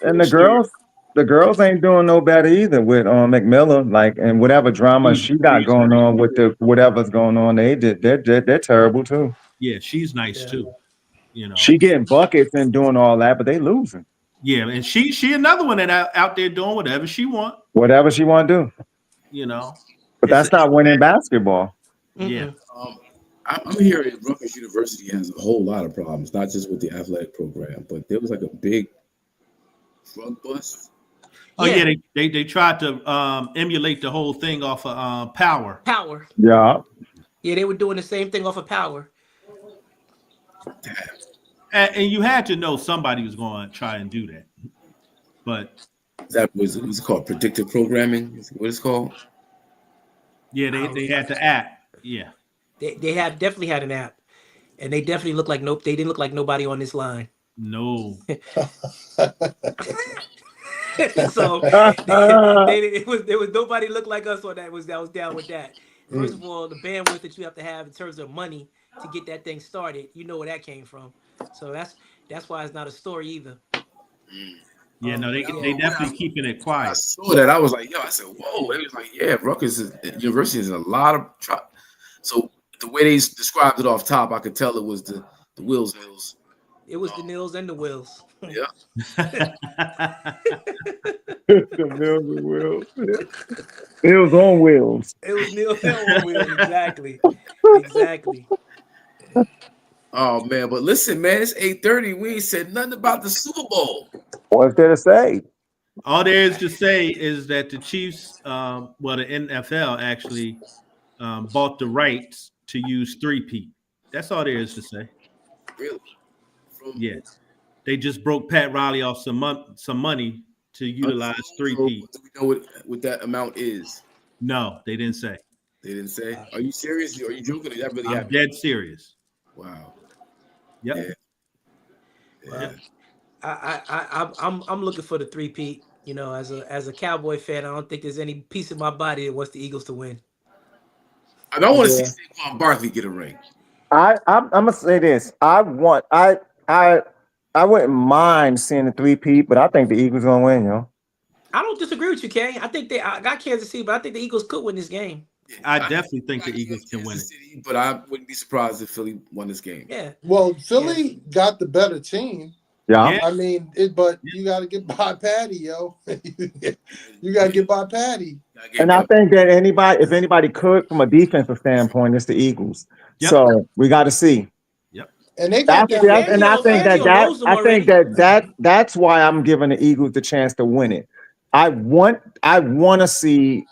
ain't doing no better either with McMillan, like, and whatever drama she got going on with whatever's going on, they're terrible too. Yeah, she's nice too. You know, she getting buckets and doing all that, but they losing. Yeah, and she another one that out there doing whatever she want. Whatever she want to do. You know, but that's not winning basketball. Yeah. I'm hearing Rutgers University has a whole lot of problems, not just with the athletic program, but there was like a big drug bust. Oh yeah, they tried to emulate the whole thing off of Power. Power. Yeah. Yeah, they were doing the same thing off of Power. And you had to know somebody was going to try and do that. But that was called predictive programming. What it's called? Yeah, they had the app. Yeah. They have definitely had an app. And they definitely look like they didn't look like nobody on this line. No. So there was nobody looked like us on that was down with that. First of all, the bandwidth that you have to have in terms of money to get that thing started, you know where that came from. So that's why it's not a story either. Yeah, no, they definitely keeping it quiet. I saw that. I was like, I said, whoa. It was like, yeah, Rutgers University is in a lot of trouble. So the way they described it off top, I could tell it was the Wills. It was the Nils and the Wills. Yeah. The Mills and Wills. It was on wheels. It was Nils on wheels. Exactly. Oh man, but listen, man, it's 8:30. We ain't said nothing about the Super Bowl. What's there to say? All there is to say is that the Chiefs, the NFL actually bought the rights to use 3-peat. That's all there is to say. Really? Yeah. They just broke Pat Riley off some money to utilize 3-peat. Do we know what that amount is? No, they didn't say. They didn't say. Are you serious? Are you joking? Is that really happening? Dead serious. Wow. Yep. Yeah. I'm looking for the 3-peat. You know, as a Cowboy fan, I don't think there's any piece of my body that wants the Eagles to win. I don't want to see Saquon Barkley get a ring. I'm gonna say this. I wouldn't mind seeing the 3-peat, but I think the Eagles gonna win, yo. I don't disagree with you, Kay. I think I got Kansas City, but I think the Eagles could win this game. I definitely think the Eagles can win it. City, but I wouldn't be surprised if Philly won this game. Yeah. Well, Philly got the better team. Yeah. I mean, but you got to get by Patty, yo. You got to get by Patty. And I think that if anybody could, from a defensive standpoint, it's the Eagles. Yep. So we got to see. Yep. And they got that's why I'm giving the Eagles the chance to win it. I want to see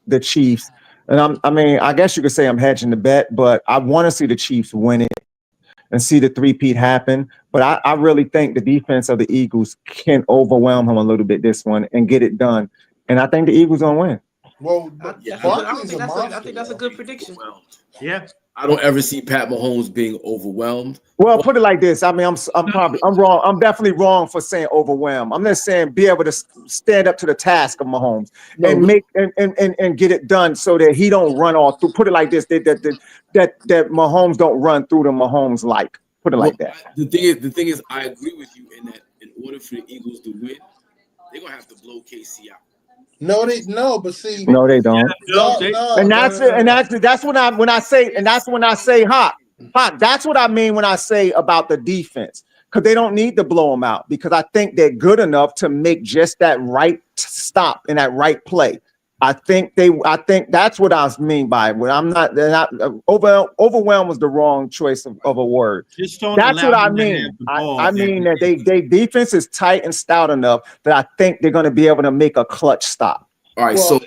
the Chiefs, and I guess you could say I'm hedging the bet, but I want to see the Chiefs win it and see the 3-peat happen. But I really think the defense of the Eagles can overwhelm them a little bit this one and get it done. And I think the Eagles gonna win. Well, Yeah, Barkley's a I monster. think that's a good prediction. Yeah. I don't ever see Pat Mahomes being overwhelmed. Well, put it like this. I mean, I'm wrong. I'm definitely wrong for saying overwhelmed. I'm just saying be able to stand up to the task of Mahomes and make and get it done so that he don't run all through. Put it like this: that Mahomes don't run through the Mahomes like. Put it like that. The thing is, I agree with you in that in order for the Eagles to win, they're gonna have to blow KC out. No, but see, No, they don't. no, That's when I say Hawk. That's what I mean when I say about the defense, because they don't need to blow them out, because I think they're good enough to make just that right stop in that right play. I think that's what I mean by it. I'm not overwhelmed was the wrong choice of a word. That's what I mean. I mean that they defense is tight and stout enough that I think they're going to be able to make a clutch stop. All right, Well, so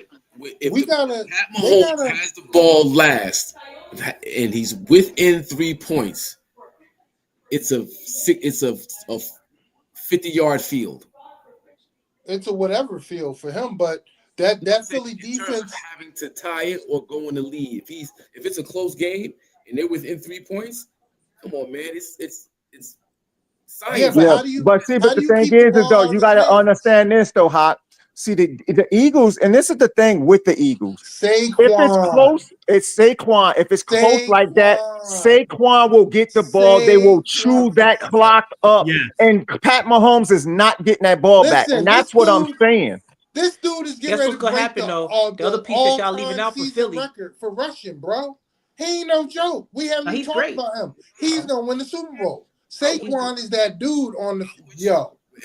if Pat Mahomes has the ball last and he's within 3 points, it's a 50-yard field. It's a whatever field for him, but that Philly defense having to tie it or go in the lead. If it's a close game and they're within 3 points, come on, man, it's science. Yeah, but the thing is though, you got to understand this though, Hot. See the Eagles, and this is the thing with the Eagles. Saquon. If it's close, it's Saquon. If it's close like that, Saquon will get the ball. They will chew that clock up, and Pat Mahomes is not getting that ball back, and that's what I'm saying. This dude is getting ready to break happen, though. The other piece that y'all leaving out for Philly record for rushing, bro. He ain't no joke. We haven't even talked about him. He's gonna win the Super Bowl. Saquon is that dude on the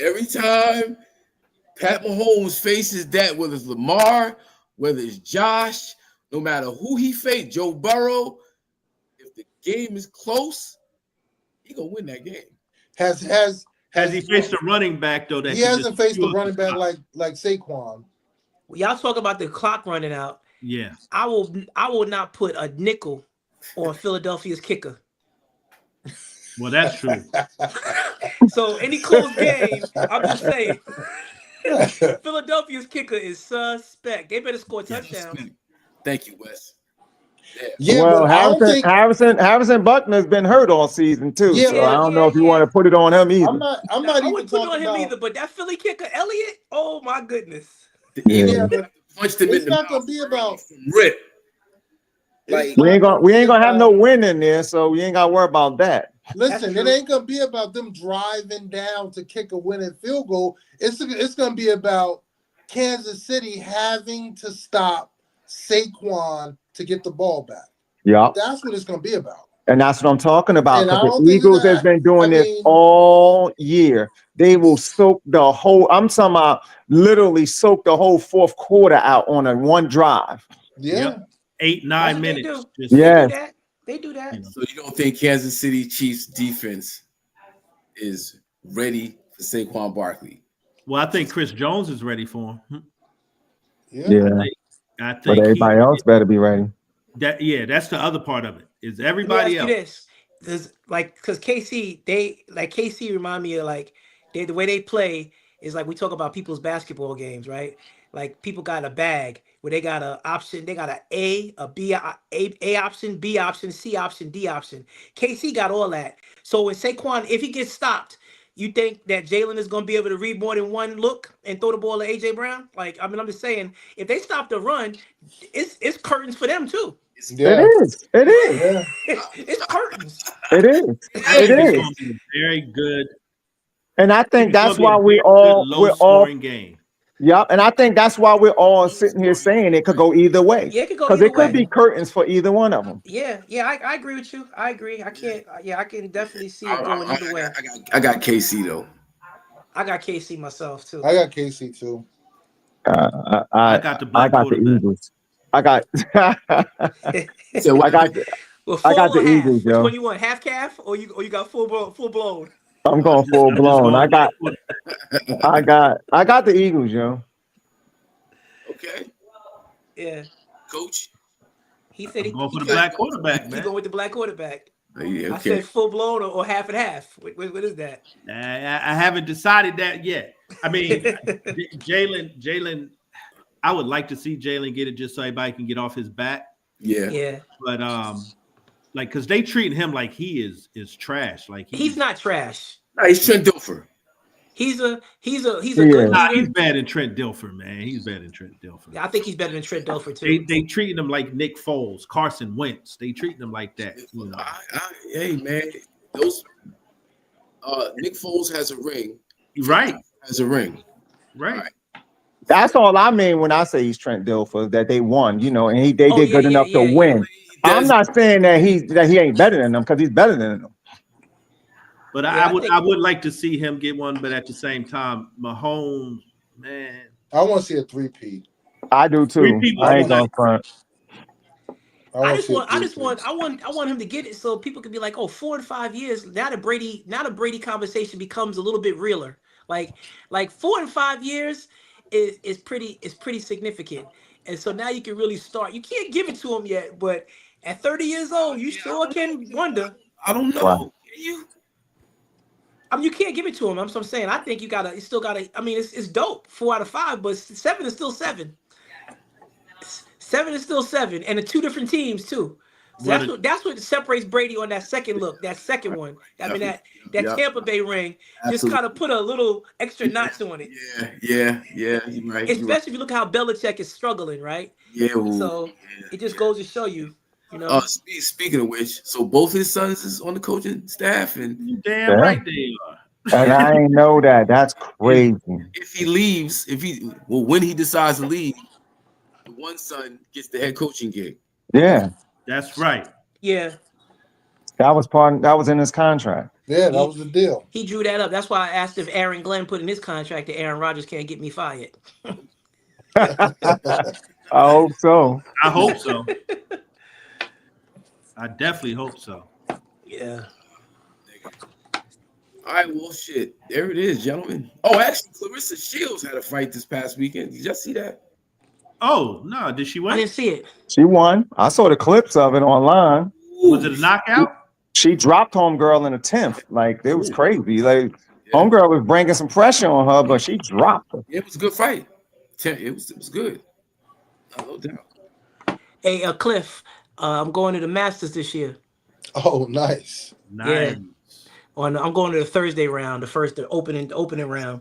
Every time Pat Mahomes faces that, whether it's Lamar, whether it's Josh, no matter who he faced, Joe Burrow, if the game is close, he gonna win that game. Has he faced a running back though? That he hasn't faced a running back like Saquon. Well, y'all talk about the clock running out. Yeah, I will not put a nickel on Philadelphia's kicker. Well, that's true. So any close game, I'm just saying, Philadelphia's kicker is suspect. They better score touchdowns. Thank you, Wes. Yeah, well, Harrison Buckner's been hurt all season too, so I don't know if you want to put it on him either. I'm not I even wouldn't put it on him either, but that Philly kicker, Elliott, oh my goodness. Yeah, but punched him it's in not the gonna be about rip. Like we ain't gonna have no win in there, so we ain't gotta worry about that. Listen, it ain't gonna be about them driving down to kick a winning field goal. It's gonna be about Kansas City having to stop Saquon to get the ball back. Yeah, that's what it's gonna be about. And that's what I'm talking about. And I Because don't the think Eagles that- has been doing I this mean- all year. They will soak the whole. I'm talking about literally soak the whole fourth quarter out on a one drive. Yeah. Yep. 8-9 minutes. They do that. So you don't think Kansas City Chiefs defense is ready for Saquon Barkley? Well, I think Chris Jones is ready for him. Yeah. I think But everybody else better be ready. That's the other part of it. Is Let me everybody ask else? you this. Because KC remind me of the way they play is like we talk about people's basketball games, right? Like people got a bag where they got an option, they got a B option, B option, C option, D option. KC got all that. So when Saquon, if he gets stopped, you think that Jalen is going to be able to read more than one look and throw the ball to AJ Brown? Like, I mean, I'm just saying, if they stop the run, it's curtains for them too. Yeah. It is. It is. Yeah. It's curtains. It is. It is. It's gonna be a very good. And I think that's why we're low-scoring game. Yeah, and I think that's why we're all sitting here saying it could go either way. Yeah, it could go because either it could way. be curtains for either one of them. Yeah, I agree with you. I agree. I can definitely see it going either way. I got KC though. I got KC myself too. I got KC too. I got the Eagles. I got Well, I got the half. Eagles, Which yo. one you want? Half calf or you got full blown? I'm going full blown. I got the Eagles, yo. Okay. Yeah. Coach. He said going for the black quarterback, He man. going with the black quarterback. Yeah, okay. I said full blown or half and half. What is that? I haven't decided that yet. I mean, Jalen. I would like to see Jalen get it just so everybody can get off his back. Yeah. Yeah. But like, cause they treating him like he is trash. Like He's not trash. Nah, he's Trent Dilfer. He's a good Nah, he's leader. bad in Trent Dilfer, man. He's bad in Trent Dilfer. Yeah, I think he's better than Trent Dilfer too. They treating him like Nick Foles, Carson Wentz. They treating him like that. You know. Hey man, those Nick Foles has a ring. Right. Has a ring. Right. That's all I mean when I say he's Trent Dilfer, that they won, you know, and they did good enough to win. I'm not saying that he ain't better than them, because he's better than them. But I would like to see him get one, but at the same time, Mahomes, man. I want to see a 3-peat. I do too. I ain't gonna front. I want him to get it so people could be like, oh, 4 and 5 years. Now the Brady conversation becomes a little bit realer. Like 4 and 5 years is pretty significant. And so now you can really start. You can't give it to him yet, but at 30 years old, you sure can wonder. I don't know. Wow. I mean, you can't give it to him. I'm saying. I think you still gotta. I mean, it's dope. 4 out of 5, but 7 is still 7. 7 is still 7, and the 2 different teams too. So that's what separates Brady on that second look, that second one. I mean, that Tampa Bay ring just kind of put a little extra notch on it. Yeah. You're right. Especially if you look how Belichick is struggling, right? Yeah. So it just goes to show you, you know. Speaking of which, so both his sons is on the coaching staff, and you damn right they are. And I ain't know that. That's crazy. If he leaves, when he decides to leave, the one son gets the head coaching gig. Yeah. That's right. Yeah. That was in his contract. Yeah, that was the deal. He drew that up. That's why I asked if Aaron Glenn put in his contract that Aaron Rodgers can't get me fired. I hope so. I hope so. I definitely hope so. Yeah. All right, well, shit. There it is, gentlemen. Oh, actually, Clarissa Shields had a fight this past weekend. Did y'all see that? Oh, no. Did she win? I didn't see it. She won. I saw the clips of it online. Was it a knockout? She dropped Homegirl in the 10th. Like, it was crazy. Like, Homegirl was bringing some pressure on her, but she dropped her. It was a good fight. It was good. No doubt. Hey, Cliff, I'm going to the Masters this year. Oh, nice. Yeah. I'm going to the Thursday round, the opening round.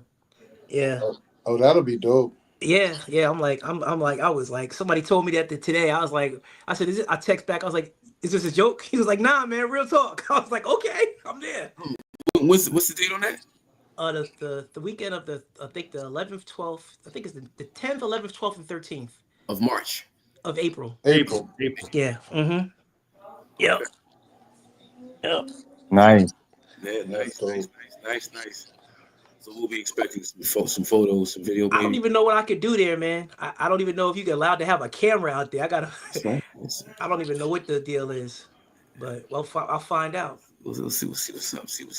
Yeah. Oh, that'll be dope. Yeah. I'm like, I was like, somebody told me that today. I said, I text back. I was like, is this a joke? He was like, nah, man, real talk. I was like, okay, I'm there. What's the date on that? The weekend of I think the 11th, 12th. I think it's the 10th, 11th, 12th, and 13th of March. Of April. April. Yeah. Mm-hmm. Yep. Nice. Yeah, nice. So we'll be expecting some photos, some video. I don't even know what I could do there, man. I don't even know if you're allowed to have a camera out there. I don't even know what the deal is, but I'll find out. We'll see what's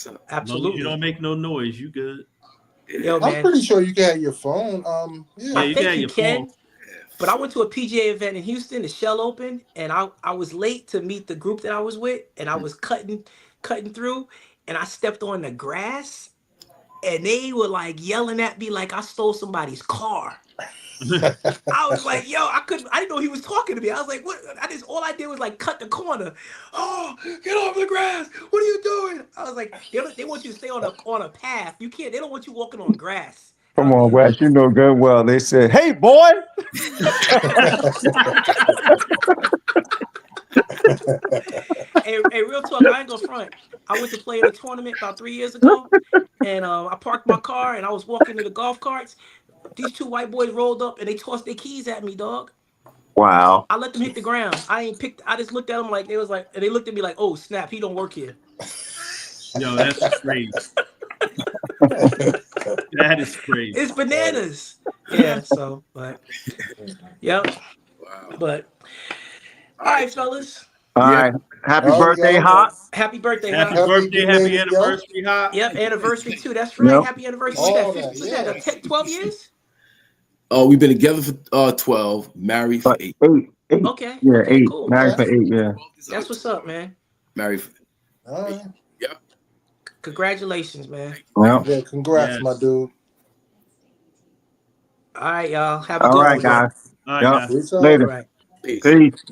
up. Absolutely. You don't make no noise. You good? Yo, man. I'm pretty sure you can have your phone. Yeah. I think you can. But I went to a PGA event in Houston, the Shell Open, and I was late to meet the group that I was with, and I was cutting through, and I stepped on the grass, and they were like yelling at me like I stole somebody's car. I was like, yo, I didn't know he was talking to me. I was like, what? All I did was like cut the corner. Oh, get off the grass. What are you doing? I was like, they want you to stay on a path. You can't, they don't want you walking on grass. Come on, Wes, you know good well. They said, hey, boy. Hey, real talk, I ain't gonna front. I went to play in a tournament about 3 years ago, and I parked my car, and I was walking to the golf carts. These 2 white boys rolled up, and they tossed their keys at me, dog. Wow. I let them hit the ground. I just looked at them like, and they looked at me like, oh, snap, he don't work here. Yo, that's crazy. That is crazy. It's bananas. Yeah, so, but, yep. Wow. But, all right, fellas. All right. Happy birthday, Hot. Happy birthday, Happy Hot. birthday, happy anniversary, Hot. Yep, anniversary too. That's right. Yep. Happy anniversary. All What's that, that? 10, 12 years? Oh, we've been together for 12, married for 8. 8. Okay. Yeah, okay, 8. cool. Married for 8, yeah. That's what's up, man. Married for All right. Yep. Congratulations, man. Well, Yeah, congrats, Yes. my dude. All right, y'all. Have a All good right, one. guys. All right, Yep. guys. Peace out. All Later. right. Peace. Peace.